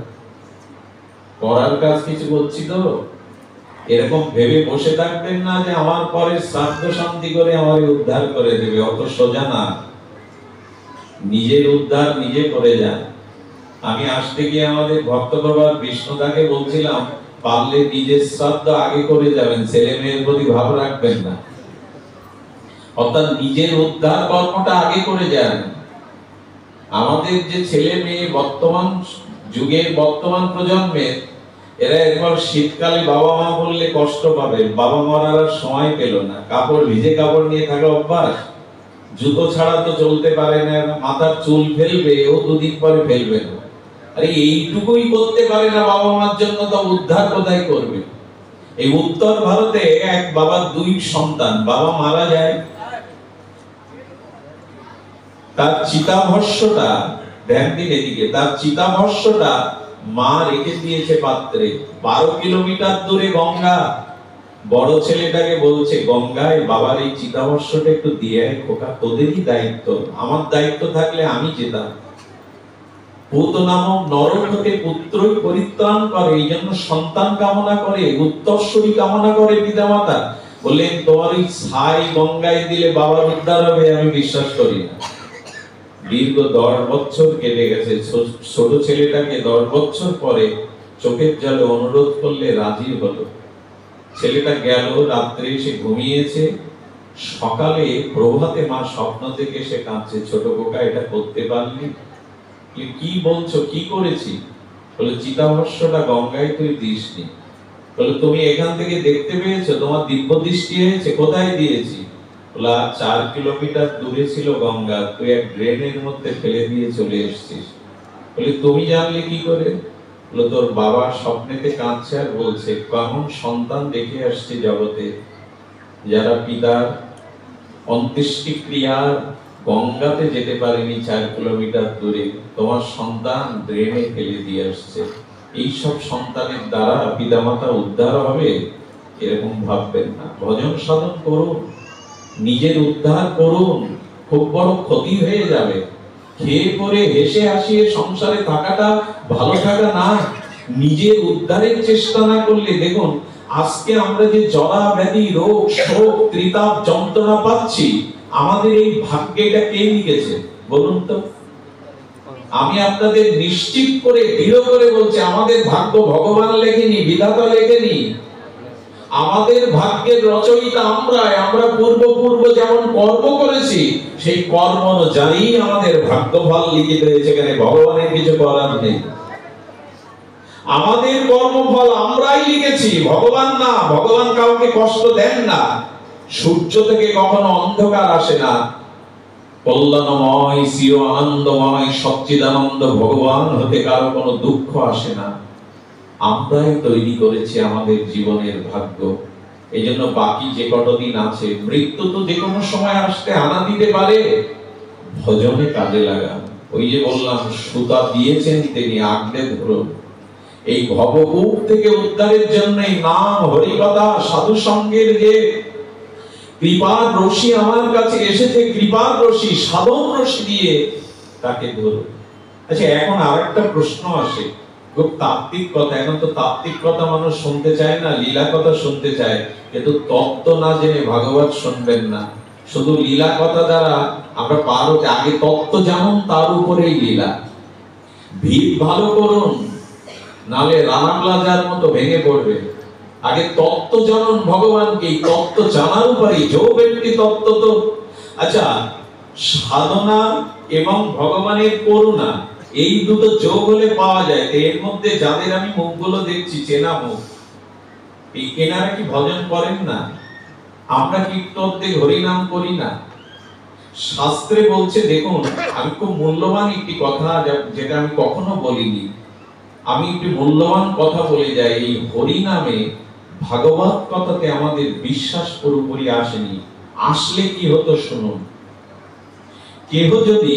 করার কাজ কিছু করছি তো? এরকম ভেবে বসে থাকবেন না যে আমার পরে শ্রাদ্ধ শান্তি করে আমার উদ্ধার করে দেবে, অত সোজা না। নিজের উদ্ধার নিজে করে যান। আমি আসতে গিয়ে আমাদের ভক্তপ্রভার বিষ্ণুদাকে বলছিলাম, পারলে নিজের শ্রাদ্ধ আগে করে যাবেন, ছেলে মেয়ের প্রতি ভাব রাখবেন না। অর্থাৎ নিজের উদ্ধার কর্মটা আগে করে যান। আমাদের যে ছেলে মেয়ে বর্তমান যুগের, বর্তমান প্রজন্মের, এরা এরপর শীতকালে বাবা মা বললে কষ্ট পাবে। বাবা মরার আর সময় পেল না, কাপড় ভিজে কাপড় নিয়ে থাকা অভ্যাস, জুতো ছাড়া তো চলতে পারে না, মাথার চুল ফেলবে, ও 2 দিন পরে ফেলবে না। আরে এইটুকুই করতে পারে না বাবা মার জন্য, তো উদ্ধার কোথায় করবে? এই উত্তর ভারতে এক বাবার 2 সন্তান, বাবা মারা যায়, তার চিতাভস্যটা, ধ্যান দিন এদিকে, তার চিতাভস্যটা মা রেখে দিয়েছে পাত্রে। 12 কিলোমিটার দূরে গঙ্গা। বড় ছেলেটাকে বলছে, গঙ্গায় বাবার এই চিতাভস্যটা একটু দিয়ে আয় খোকা, তোদেরই দায়িত্ব, আমার দায়িত্ব থাকলে আমি যেতাম। পুত নামক নরক হতে পুত্রই পরিত্রাণ করে, এই জন্য সন্তান কামনা করে, উত্তরসূরি কামনা করে পিতামাতা। বললেন, তোমার ওই ছাই গঙ্গায় দিলে বাবার উদ্ধার হবে, আমি বিশ্বাস করি না। দীর্ঘ 10 বছর কেটে গেছে। ছোট ছেলেটাকে 10 বছর পরে চোখের জলে অনুরোধ করলে রাজি হলো। ছেলেটা গেল, রাত্রে এসে ঘুমিয়েছে। সকালে প্রভাতে মা স্বপ্ন থেকে এসে কাঁদছে, ছোট খোকা এটা করতে পারলি? কি বলছো, কি করেছি? বলে, চিতাভস্যটা গঙ্গায় তুই দিসনি। বলে, তুমি এখান থেকে দেখতে পেয়েছো? তোমার দিব্য দৃষ্টি হয়েছে? কোথায় দিয়েছি? বলে, 4 কিলোমিটার দূরে ছিল গঙ্গা, তুই এক ড্রেনের মধ্যে ফেলে দিয়ে চলে এসেছিস। বলে, তুমি জানলে কি করে? বলে, তোর বাবা স্বপ্নেতে কাঁদছে আর বলছে, কেমন সন্তান দেখে আসছে জগতে, যারা পিতার অন্ত্যেষ্টি ক্রিয়া গঙ্গাতে যেতে পারেনি 4 কিলোমিটার দূরে, তোমার সন্তান ড্রেনে ফেলে দিয়ে আসছে। এই সব সন্তানের দ্বারা পিতামাতা উদ্ধার হবে, এরকম ভাববেন না। ভজন সাধন করুন, নিজের উদ্ধার করুন, খুব বড় ক্ষতি হয়ে যাবে। খেয়ে পরে হেসে হাসিয়ে সংসারে থাকাটা ভালো থাকা না, নিজের উদ্ধারের চেষ্টা না করলে, দেখুন আজকে আমরা যে জরা ব্যাধি, রোগ, শোক, ত্রিতাপ, যন্ত্রণা পাচ্ছি, আমাদের এই ভাগ্যটা কে লিখেছে বলুন তো? আমি আপনাদের নিশ্চিত করে, দৃঢ় করে বলছি, আমাদের ভাগ্য ভগবান লেখেনি, বিধাতা লেখেনি। আমাদের ভাগ্যের রচয়িতা আমরা পূর্ব যেমন কর্ম করেছি, সেই কর্ম অনুযায়ী আমাদের ভাগ্যফল লিখিত হয়েছে। এখানে ভগবানের কিছু করার নেই। আমাদের কর্মফল আমরাই লিখেছি, ভগবান না। ভগবান কাউকে কষ্ট দেন না। সূর্য থেকে কখনো অন্ধকার আসে না। কল্যাণময়, চির আনন্দময়, সচ্চিদানন্দ ভগবান হতে কারো কোনো দুঃখ আসে না। আমরাই তৈরি করেছি আমাদের জীবনের ভাগ্য। এই জন্য বাকি যে কতদিন আছে, মৃত্যু তো যে কোনো সময় আসতে আনা দিতে পারে। ভজনে কাজে লাগান। ওই যে বললাম, সুতা দিয়েছেন তিনি, আগলে ধরুন। এই ভবকূপ থেকে উদ্ধারের জন্য নাম, হরিকথা, সাধু সঙ্গের যে কৃপার রশি আমার কাছে এসেছে, কৃপার রশি, সাধন রশি দিয়ে তাকে ধরুন। আচ্ছা, এখন আরেকটা প্রশ্ন আসে, খুব তাত্ত্বিক কথা। এখন তো তাত্ত্বিক কথা মানুষ শুনতে চায় না, লীলা কথা শুনতে চায়, কিন্তু তত্ত্ব না জেনে ভাগবত শুনবেন না। শুধু লীলা কথা দ্বারা আমরা পার হতে, আগে তত্ত্ব জানুন, তার উপরেই লীলা। ভিত ভালো করুন, নালে রানা প্লাজার মতো ভেঙে পড়বে। আগে তত্ত্ব জানুন ভগবানকে, তত্ত্ব জানার উপরেই যোগেন্টি তত্ত্ব। তো আচ্ছা, সাধনা এবং ভগবানের করুণা, এই দুটো যোগ হলে পাওয়া যায়। এর মধ্যে যাদের আমি মুখগুলো দেখছি, চেনা মুখ, এনারা কি ভজন করেন না? আমরা কীর্তনতে হরিনাম করি না? শাস্ত্রে বলছে, দেখুন, আমি খুব মূল্যবান একটি কথা, যেটা আমি কখনো বলিনি, আমি একটি মূল্যবান কথা বলে যাই। এই হরিনামে, ভাগবত কথাতে আমাদের বিশ্বাস পুরোপুরি আসেনি। আসলে কি হতো শুনুন। কেহ যদি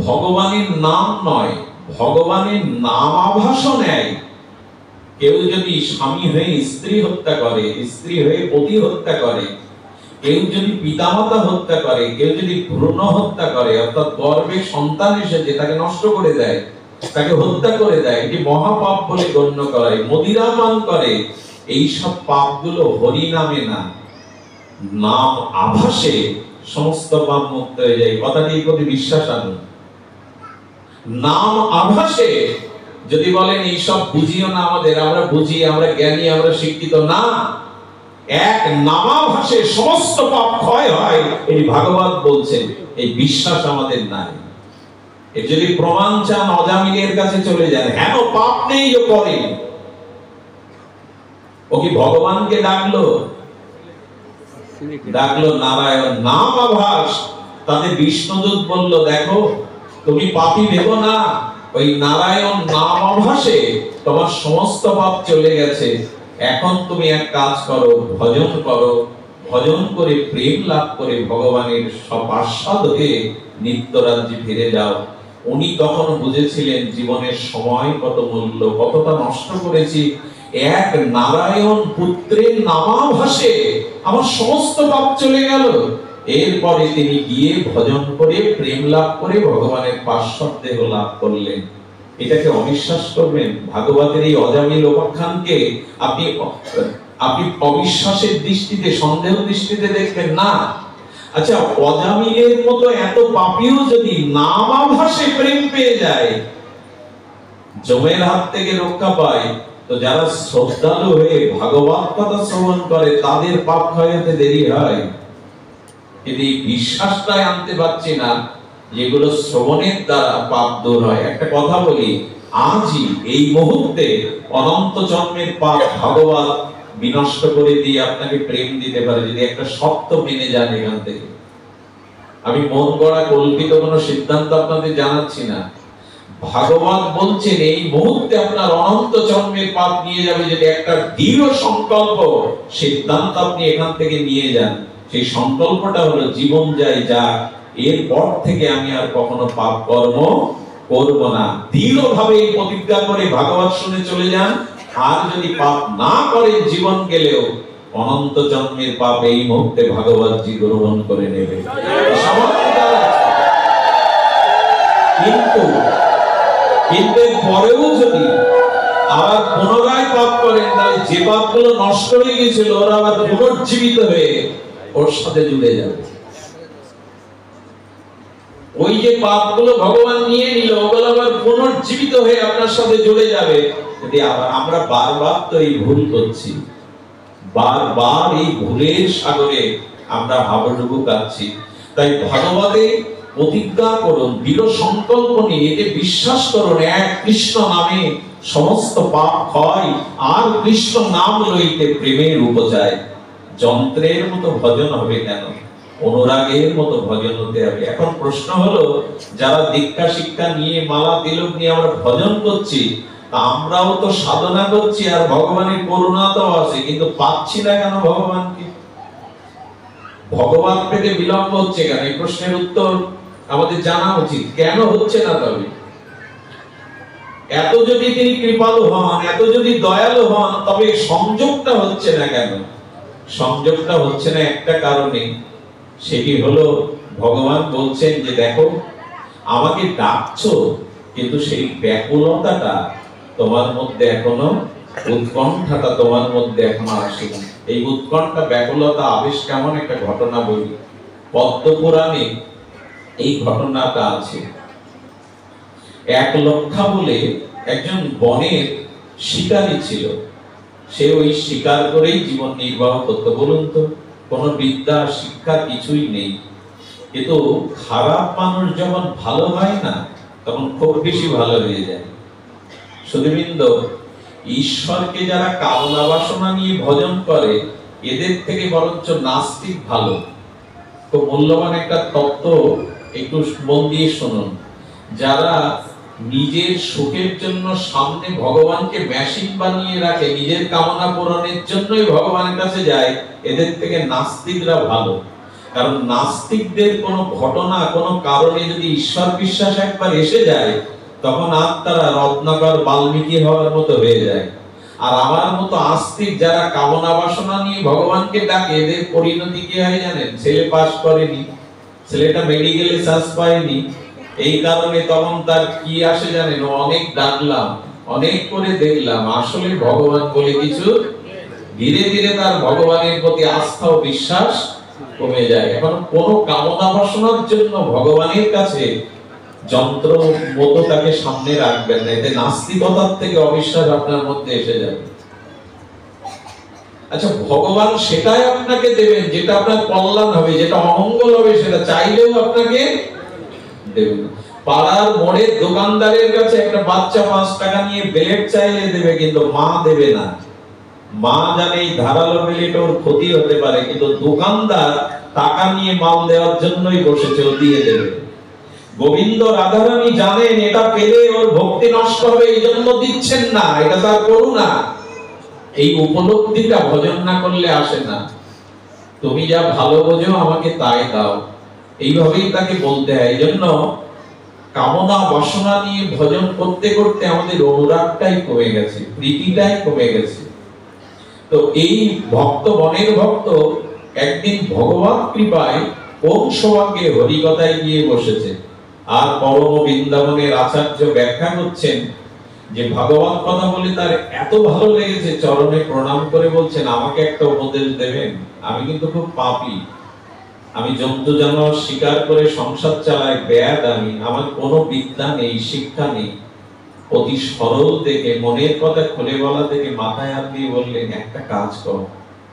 ভগবানের নাম নয়, ভগবানের নাম আভাস নেয়, কেউ যদি স্বামী হয়ে স্ত্রী হত্যা করে, স্ত্রী হয়ে পতি হত্যা করে, কেউ যদি পিতামাতা হত্যা করে, কেউ যদি ভ্রূণ হত্যা করে, অর্থাৎ গর্ভে সন্তান এসেছে তাকে নষ্ট করে দেয়, তাকে হত্যা করে দেয়, এটি মহাপাপ বলে গণ্য করা হয়। মদিরা পান করে, এই সব পাপগুলো হরি নামে না, নাম আভাসে সমস্ত পাপ মুক্ত হয়ে যায়। কথাটি প্রতি বিশ্বাস আনুন। নাম আভাসে, যদি বলেন এইসব বুঝিও না আমাদের, আমরা বুঝি, আমরা জ্ঞানী, আমরা শিক্ষিত, না, এক নামাভাসে সমস্ত পাপ ক্ষয় হয়, এই ভাগবত বলছেন। এই বিশ্বাস আমাদের নাই। এর যদি প্রমাণ চান, অজামিলের কাছে চলে যান। হ্যাঁ, পাপ নেই ও করে, ও কি ভগবানকে ডাকলো? ডাকলো নারায়ণ, নাম আভাস। তাদের বিষ্ণুদূত বলল, দেখো, তুমি পাপী ভেবো না, ওই নারায়ণ নাম আভাসে তোমার সমস্ত পাপ চলে গেছে। এখন তুমি এক কাজ করো, ভজন করো, ভজন করে প্রেম লাভ করে ভগবানের সপার্ষদ হয়ে নিত্যরাজ্যে ফিরে যাও। উনি তখন বুঝেছিলেন জীবনের সময় কত মূল্য, কতটা নষ্ট করেছি। এক নারায়ণ পুত্রের নামাভাসে আমার সমস্ত পাপ চলে গেল। এরপরে তিনি গিয়ে ভজন করে প্রেম লাভ করে ভগবানের পার্শ্বদ দেহ লাভ করলেন। এটাকে অবিশ্বাস করবেন? ভাগবতের এই অজামিল উপাখ্যানকে আপনি অবিশ্বাসের দৃষ্টিতে, সন্দেহ দৃষ্টিতে দেখবেন না। আচ্ছা, অজামিলের মতো এত পাপীও যদি নামাভাসে প্রেম পেয়ে যায়, যমের হাত থেকে রক্ষা পায়, তো যারা শ্রদ্ধালু হয়ে ভাগবত কথা শ্রবণ করে তাদের পাপ ক্ষয় হতে দেরি হয়। কিন্তু এই বিশ্বাসটাই আনতে পারছি না, যেগুলো শ্রবণের দ্বারা পাপ দূর হয়। একটা কথা বলি, আজই এই মুহূর্তে অনন্ত জন্মের পাপ ভাগবত বিনষ্ট করে দিয়ে আপনাকে প্রেম দিতে পারে, যদি একটা সত্য মেনে যান এখান থেকে। আমি মন গড়া কল্পিত কোনো সিদ্ধান্ত আপনাদের জানাচ্ছি না। ভাগবত বলছেন এই মুহূর্তে আপনার অনন্ত জন্মের পাপ নিয়ে যাবে, যদি একটা দৃঢ় সংকল্প, সিদ্ধান্ত আপনি এখান থেকে নিয়ে যান। সেই সংকল্পটা হলো, জীবন যায় যাক, এরপর থেকে আমি আর কখনো পাপ কর্ম করব না। দৃঢ়ভাবে এই প্রতিজ্ঞা করে ভাগবত শুনে চলে যান। আর যদি পাপ না করেন, জীবন গেলেও অনন্ত জন্মের পাপ এই মুহূর্তে ভাগবতজি গ্রহণ করে নেবে। কিন্তু পরেও যদি আবার পুনরায় পাপ করেন, তাহলে যে পাপগুলো নষ্ট হয়ে গেছিল ওরা আবার পুনর্জীবিত হয়ে ওর সাথে জুড়ে যাবে। ওই যে পাপগুলো ভগবান নিয়ে নিল, ওগুলো আবার পুনর্জীবিত হয়ে আপনার সাথে জুড়ে যাবে। যদি আমরা বারবার তো এই ভুল করছি, বারবার এই ভুলের সাগরে আমরা হাবুডুবু কাচ্ছি। তাই ভাগবতে প্রতিজ্ঞা করুন, দৃঢ় সংকল্প নিয়ে এতে বিশ্বাস করুন, এক কৃষ্ণ নামে সমস্ত পাপ ক্ষয়, আর কৃষ্ণ নাম লইতে প্রেমের উপজায়। যন্ত্রের মতো ভজন হবে কেন? অনুরাগের মতো ভজন হতে হবে। এখন প্রশ্ন হলো, যারা দীক্ষা শিক্ষা নিয়ে, মালা তিলক নিয়ে আমরা ভজন করছি, আমরাও তো সাধনা করছি, আর ভগবানের করুণা তো আছে, কিন্তু পাচ্ছি না কেন ভগবানকে? ভগবান পেতে বিলম্ব হচ্ছে কেন? এই প্রশ্নের উত্তর আমাদের জানা উচিত। কেন হচ্ছে না? তবে এত যদি তিনি কৃপালু হন, এত যদি দয়ালু হন, তবে সংযোগটা হচ্ছে না কেন? সংযোগটা হচ্ছে না একটা কারণে, সেটি হলো ভগবান বলছেন যে দেখো, আমাকে ডাকছো, কিন্তু সেই ব্যাকুলতাটা তোমার মধ্যে এখনো, উৎকণ্ঠাটা তোমার মধ্যে এখনো আসেনি। এই উৎকণ্ঠা, ব্যাকুলতা, আবেশ কেমন একটা ঘটনা বলি। পদ্ম পুরাণে এই ঘটনাটা আছে। এক লক্ষা বলে একজন বনের শিকারী ছিল। সে ওই শিকার করেই জীবন নির্বাহ করতো। বলুন তো, কোন বিদ্যা শিক্ষা কিছুই নেই, কিন্তু খারাপ মানুষ যখন ভালো হয় না, তখন খুব বেশি ভালো হয়ে যায়। শুধুবৃন্দ, ঈশ্বরকে যারা কামনা বাসনা নিয়ে ভজন করে, এদের থেকে বরঞ্চ নাস্তিক ভালো। তো মূল্যবান একটা তত্ত্ব, একটু মন দিয়ে শুনুন। যারা নিজের সুখের জন্য সামনে ভগবানকে মেশিন বানিয়ে রাখে, নিজের কামনা পূরণের জন্যই ভগবানের কাছে যায়, এদের থেকে নাস্তিকরা ভালো। কারণ নাস্তিকদের কোনো ঘটনা, কোনো কারণে যদি ঈশ্বর বিশ্বাস একবার এসে যায়, তখন আর তারা রত্নাকর বাল্মীকি হওয়ার মতো হয়ে যায়। আর আমার মতো আস্তিক যারা কামনা বাসনা নিয়ে ভগবানকে ডাকে, এদের পরিণতি কি হয় জানেন? ছেলে পাস করেনি, ছেলেটা মেডিকেলে চান্স পায়নি, এই কারণে তখন তার কি আসে জানেন? অনেক ডাকলাম, অনেক করে দেখলাম, আসলে ভগবান বলে কিছু। ধীরে ধীরে তার ভগবানের প্রতি আস্থা ও বিশ্বাস কমে যায়। এখন কোন কামনা বাসনার জন্য ভগবানের কাছে যন্ত্র মতো তাকে সামনে রাখবেন না, এতে নাস্তিকতার থেকে অবিশ্বাস আপনার মধ্যে এসে যাবে। আচ্ছা, ভগবান সেটাই আপনাকে দেবেন যেটা আপনার কল্যাণ হবে, যেটা অমঙ্গল হবে, সেটা চাইলেও আপনাকে দেবেন। পাড়ার মোড়ের দোকানদারের কাছে একটা বাচ্চা 5 টাকা নিয়ে ব্লেড চাইলে দেবে, কিন্তু মা দেবে না। মা জানে এই ধারালো ব্লেড ওর ক্ষতি হতে পারে, কিন্তু দোকানদার টাকা নিয়ে মাল দেওয়ার জন্যই বসেছে, ও দিয়ে দেবে। গোবিন্দ রাধারানী জানেন এটা পেলে ওর ভক্তি নষ্ট হবে, এই জন্য দিচ্ছেন না, এটা তার করুণা। এই উপলব্ধিটা ভজন না করলে আসে না। তুমি যা ভালো বোঝো আমাকে তাই দাও, এইভাবেই তাকে বলতে হয়। এই জন্য কামনা বাসনা নিয়ে ভজন করতে করতে আমাদের অনুরাগটাই কমে গেছে, প্রীতিটাই কমে গেছে। তো এই ভক্ত, বনের ভক্ত, একদিন ভগবত কৃপায় ওম সভাকে হরিকথায় গিয়ে বসেছে। আর পরম বৃন্দাবনের আচার্য ব্যাখ্যা করছেন যে ভগবান কথা বলে তার এত ভালো লেগেছে, চরণে প্রণাম করে বলছেন, আমাকে একটা উপদেশ দেবেন? আমি কিন্তু খুব পাপী, আমি জন্তু জানোয়ার শিকার করে সংসার চালাই, ব্যাদ আমি, আমার কোনো বিদ্যা নেই, শিক্ষা নেই। অতি সরল দেখে, মনের কথা খুলে বলা দেখে মাথায় হাত দিয়ে বললেন, একটা কাজ কর,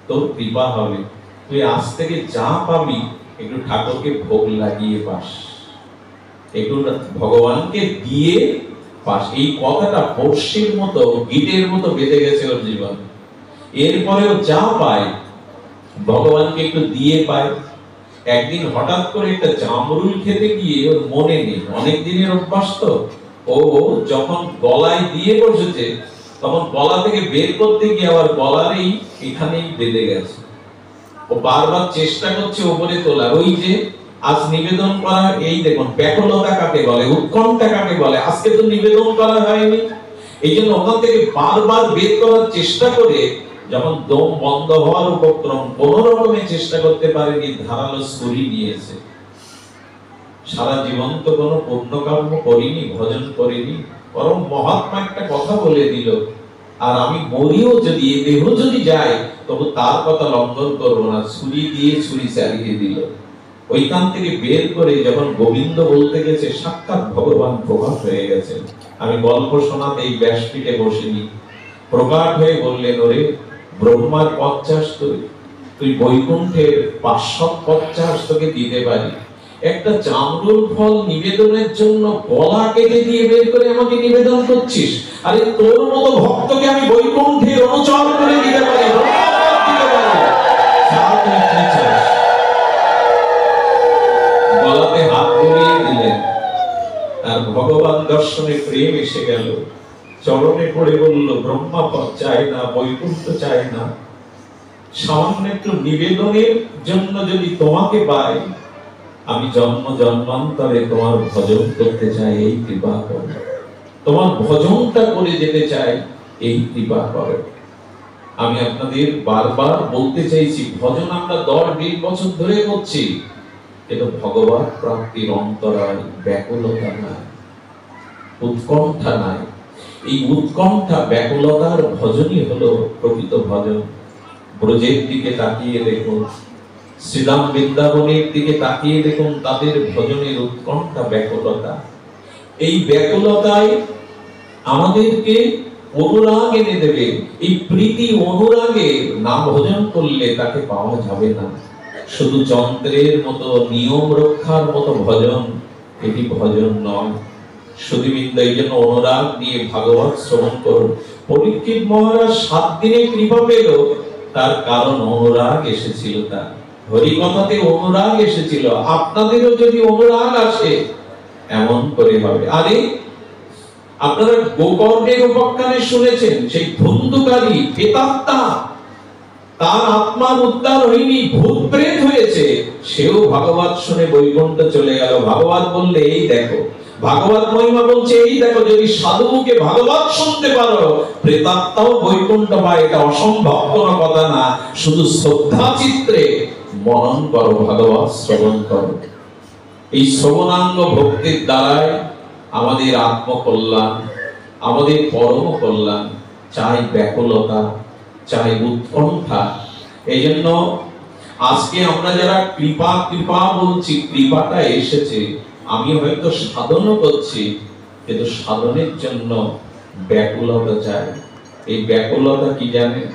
তোর কৃপা হবে, তুই আজ থেকে যা পাবি একটু ঠাকুরকে ভোগ লাগিয়ে পাস, একটু ভগবানকে দিয়ে পাস। এই কথাটা বর্ষির মতো, গীতের মতো বেঁধে গেছে ওর জীবন। এরপরেও যা পায় ভগবানকে একটু দিয়ে পায়। একদিন হঠাৎ করে একটা জামরুল খেতে গিয়ে ওর মনে নেই, অনেক দিনের অভ্যাস তো, ও যখন গলায় দিয়ে বসেছে, তখন গলা থেকে বের করতে গিয়ে আবার গলারই এখানেই বেঁধে গেছে। ও বারবার চেষ্টা করছে উপরে তোলার। ওই যে আজ নিবেদন করা, এই দেখুন ব্যাকুলতা কাকে বলে, উৎকণ্ঠা কাকে বলে, আজকে তো নিবেদন করা হয়নি। এই জন্য ওখান থেকে বারবার বের করার চেষ্টা করে, যখন দম বন্ধ হওয়ার উপক্রম, কোন রকমে চেষ্টা করতে পারেনি, ধারালো ছুরি নিয়েছে। সারা জীবন তো কোনো পুণ্যকর্ম করিনি, ভজন করিনি, বরং মহাত্মা একটা কথা বলে দিল, আর আমি মরিও যদি, দেহ যদি যায়, তবু তার কথা লঙ্ঘন করবো না। ছুরি দিয়ে ছুরি চালিয়ে দিল। ওইখান থেকে বের করে যখন গোবিন্দ বলতে গেছে, সাক্ষাৎ ভগবান প্রকাশ হয়ে গেছেন। আমি গল্প শোনাতে এই ব্যাসপীঠে বসিনি, প্রকাশ হয়ে বললেন, ওরে ব্রহ্মার 50, তুই বৈকুণ্ঠের 550 তোকে দিতে পারি, একটা জামরুল ফল নিবেদনের জন্য গলা কেটে দিয়ে বের করে আমাকে নিবেদন করছিস? আরে তোর মতো ভক্তকে আমি বৈকুণ্ঠের অনুচর করে দিতে পারি, গলাতে হাত বুলিয়ে দিলেন। আর ভগবান দর্শনে প্রেম এসে গেল। চরণে পড়ে বলল, ব্রহ্মা পদ চাই না, বৈকুণ্ঠ চাই না, সামান্য একটু নিবেদনের জন্য যদি তোমাকে পাই, আমি জন্ম জন্মান্তরে তোমার ভজন করতে চাই, এই কৃপা করো। তোমার ভজনটা করে যেতে চাই, এই কৃপা করো। আমি আপনাদের বারবার বলতে চাইছি, ভজন আমরা 10-20 বছর ধরে করছি, কিন্তু ভগবান প্রাপ্তির অন্তরায় ব্যাকুলতা নাই, উৎকণ্ঠা নাই। এই উৎকণ্ঠা ব্যাকুলতার ভজনই হলো প্রকৃত ভজন। ব্রজের দিকে তাকিয়ে দেখুন, শ্রীরাম বৃন্দাবনের দিকে তাকিয়ে দেখুন, তাদের ভজনের উৎকণ্ঠা, ব্যাকুলতা। এই ব্যাকুলতায় আমাদেরকে অনুরাগ এনে দেবে। এই প্রীতি অনুরাগে না ভজন করলে তাকে পাওয়া যাবে না। শুধু যন্ত্রের মতো, নিয়ম রক্ষার মতো ভজন, এটি ভজন নয়। শুধুবৃন্দ, এই জন্য অনুরাগ নিয়ে ভাগবত শ্রবণ করুন। পরীক্ষিত মহারাজ 7 দিনে কৃপা পেল, তার কারণ অনুরাগ এসেছিল। তার হরিকথাতে অনুরাগ এসেছিল। আপনাদেরও যদি অনুরাগ আসে, এমন করে হবে। আরে আপনারা গোকর্ণের উপাখ্যানে শুনেছেন, সেই ধুন্ধুকারী প্রেতাত্মা, তার আত্মার উদ্ধার হয়নি, ভূত প্রেত হয়েছে, সেও ভাগবত শুনে বৈকুণ্ঠ চলে গেল। ভাগবত বললে এই দেখো, ভাগবত মহিমা বলছে এই দেখো, যদি সাধু মুখে ভাগবত শুনতে পারো, প্রেতাত্মাও বৈকুণ্ঠ পায়। এটা অসম্ভব কোনো কথা না। শুধু শ্রদ্ধা চিত্রে মনন করো, ভাগবত শ্রবণ করো। এই শ্রবণাঙ্গ ভক্তির দ্বারাই আমাদের আত্মকল্যাণ, আমাদের পরম কল্যাণ। চাই ব্যাকুলতা, চাই উৎকণ্ঠা। এই জন্য আজকে আমরা যারা কৃপা কৃপা বলছি, কৃপাটা এসেছে, আমি হয়তো সাধনও করছি, কিন্তু সাধনের জন্য ব্যাকুলতা চাই। এই ব্যাকুলতা কি জানেন?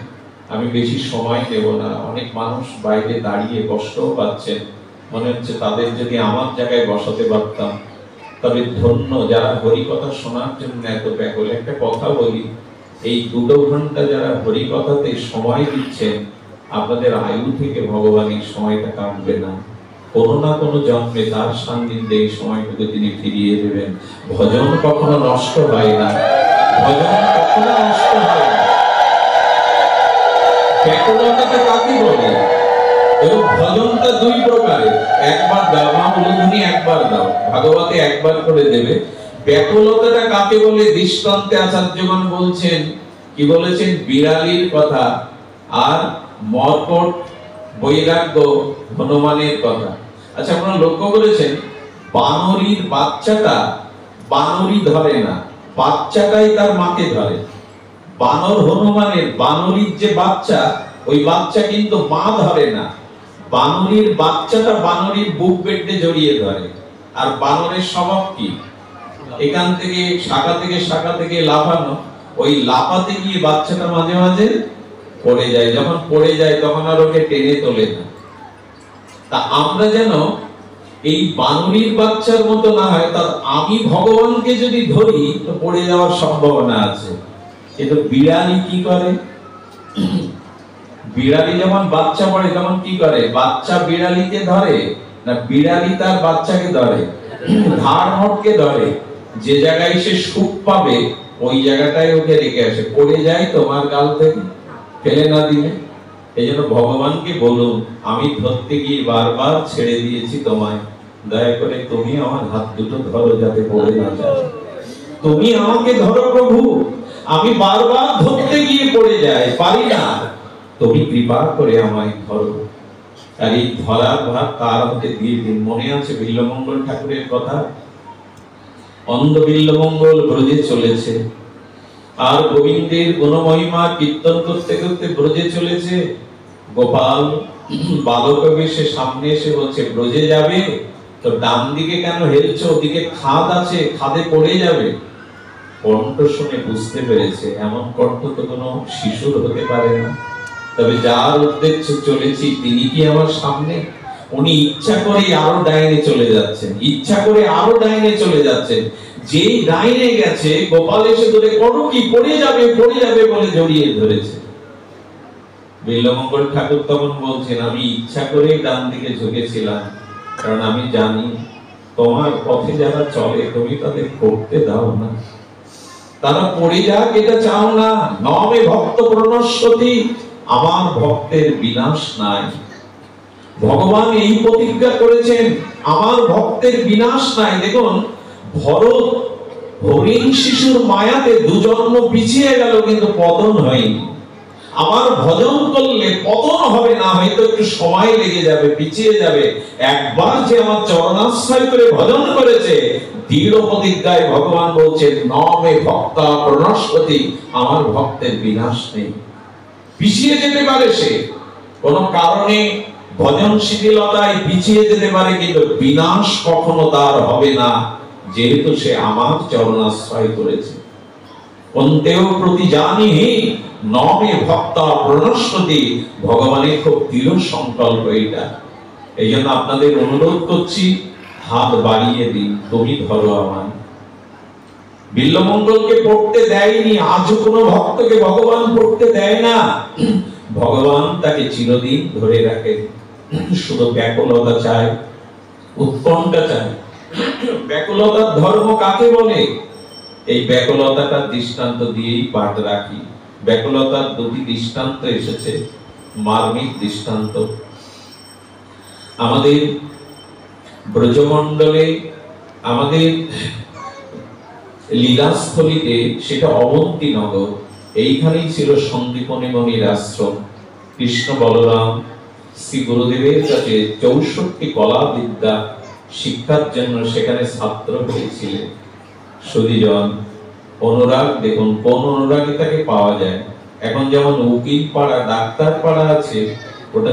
আমি বেশি সময় নেব না। অনেক মানুষ বাইরে দাঁড়িয়ে কষ্টও পাচ্ছেন, মনে হচ্ছে তাদের যদি আমার জায়গায় বসাতে পারতাম তবে ধন্য। যারা হরিকথা শোনার জন্য এত ব্যাকুল। একটা কথা বলি, এই 2 ঘন্টা যারা হরিকথাতে সময় দিচ্ছেন, আপনাদের আয়ু থেকে ভগবান এই সময়টা কাটবে না। কোনো না কোনো জন্মে তার সান্নিধ্যে এই সময়টুকু তিনি ফিরিয়ে দেবেন। ভজন কখনো নষ্ট হয় না, ভজন কখনো নষ্ট হয় না। ব্যাকুলতাটা কাকে বলে? এবং ভজনটা 2 প্রকারের। একবার দাও, মা উলুধ্বনি একবার দাও, ভাগবতে একবার করে দেবে। ব্যাকুলতাটা কাকে বলে? দৃষ্টান্তে আচার্যগণ বলছেন, কি বলেছেন? বিড়ালির কথা আর মর্কট বৈরাগ্য হনুমানের কথা। আচ্ছা, আপনারা লক্ষ্য করেছেন, বানরীর বাচ্চাটা বানরী ধরে না, বাচ্চাটাই তার মাকে ধরে। বানর হনুমানের, বানরীর যে বাচ্চা, ওই বাচ্চা কিন্তু মা ধরে না। বানরীর বাচ্চাটা বানরীর বুক পেটে জড়িয়ে ধরে। আর বানরের স্বভাব কি? এখান থেকে শাখা থেকে লাফানো। ওই লাফাতে গিয়ে বাচ্চাটা মাঝে মাঝে পড়ে যায়। যখন পড়ে যায় তখন আর ওকে টেনে তোলে না। তা আমরা যেন এই বানরীর বাচ্চার মতো না হয়। তা আমি ভগবানকে যদি ধরি তো পড়ে যাওয়ার সম্ভাবনা আছে। কিন্তু বিড়ালি কি করে? বিড়ালি যখন বাচ্চা পড়ে তখন কি করে? বাচ্চা বিড়ালিকে ধরে না বিড়ালি তার বাচ্চাকে ধরে? ধাড় মটকে ধরে। যে জায়গায় সে সুখ পাবে ওই জায়গাটায় ওকে রেখে আসে। পড়ে যায় তোমার গাল থেকে, ফেলে না দিলে। এই জন্য ভগবানকে বলুন, আমি ধরতে গিয়ে বারবার ছেড়ে দিয়েছি তোমায়, দয়া করে তুমি আমার হাত দুটো ধরো যাতে পড়ে না যায়। তুমি আমাকে ধরো প্রভু, আমি বারবার ধরতে গিয়ে পড়ে যাই, পারি না, তুমি কৃপা করে আমায় ধরো। আর এই ধরার ভাগ তার হাতে দিয়ে দিন। মনে আছে বিল্লমঙ্গল ঠাকুরের কথা? অন্ধ বিল্লমঙ্গল ব্রজে চলেছে, আর গোবিন্দের গুণমহিমা কীর্তন করতে করতে ব্রজে চলেছে। গোপাল বালক বেশে সামনে এসে বলছে, ব্রজে যাবে তো ডান দিকে কেন হেলছো? ওদিকে খাদ আছে, খাদে পড়ে যাবে। কণ্ঠ শুনে বুঝতে পেরেছে এমন কণ্ঠ তো কোনো শিশুর হতে পারে না। তবে যার উদ্দেশ্যে চলেছি তিনি কি আমার সামনে? উনি ইচ্ছা করে আরো ডাইনে চলে যাচ্ছেন, ইচ্ছা করে আরো ডাইনে চলে যাচ্ছেন। যেই ডাইনে গেছে গোপাল এসে ধরে, করো কি, পড়ে যাবে বলে জড়িয়ে ধরেছে। বিল্লমঙ্গল ঠাকুর তখন বলছেন, আমি ইচ্ছা করে ডান দিকে ঝুঁকেছিলাম, কারণ আমি জানি তোমার পথে যারা চলে তুমি তাদের করতে দাও না, তারা পড়ে যাক এটা চাও না। নমে ভক্ত প্রণশ্যতি আমার ভক্তের বিনাশ নাই। ভগবান এই প্রতিজ্ঞা করেছেন, আমার ভক্তের বিনাশ নাই। দেখুন, ভরত হরিণ শিশুর মায়াতে দুজন্ম পিছিয়ে গেল, কিন্তু পতন হয়নি। আমার ভজন করলে পতন হবে না, হয়তো একটু সময় লেগে যাবে, পিছিয়ে যাবে। একবার যে আমার চরণাশ্রয় করে ভজন করেছে, দৃঢ় প্রতিজ্ঞায় ভগবান বলছেন, নমে ভক্তা প্রণস্পতি, আমার ভক্তের বিনাশ নেই। পিছিয়ে যেতে পারে সে, কোন কারণে ভজন শিথিলতায় পিছিয়ে যেতে পারে, কিন্তু বিনাশ কখনো তার হবে না, যেহেতু সে আমার চরণাশ্রয় করেছে। অন্তেও প্রতি জানিহি নমে ভক্তা প্রণস্পতি, ভগবানের খুব দৃঢ় সংকল্প এটা। এই জন্য আপনাদের অনুরোধ করছি, হাত বাড়িয়ে দিন, তুমি ধরো আমায়। বিল্বমঙ্গলকে পড়তে দেয়নি, আজও কোনো ভক্তকে ভগবান পড়তে দেয় না। ভগবান তাকে চিরদিন ধরে রাখে। শুধু ব্যাকুলতা চায়, উৎকণ্ঠা চায়। ব্যাকুলতার ধর্ম কাকে বলে? এই ব্যাকুলতাটার দৃষ্টান্ত দিয়েই পাঠ রাখি। ব্যাকুলতার দুটি দৃষ্টান্ত এসেছে, মার্মিক দৃষ্টান্ত। আমাদের ব্রজমণ্ডলে, আমাদের লীলাস্থলীতে, সেটা অবন্তী নগর, এইখানেই ছিল সন্দীপনী মুনির আশ্রম। কৃষ্ণ বলরাম শ্রী গুরুদেবের কাছে 64 কলা বিদ্যা শিক্ষার জন্য সেখানে ছাত্র হয়েছিলেন। সুধীজন, অনুরাগ দেখুন, কোন অনুরাগী তাকে পাওয়া যায়। এখন যেমন উকিল পাড়া, ডাক্তার পাড়া আছে, ওটা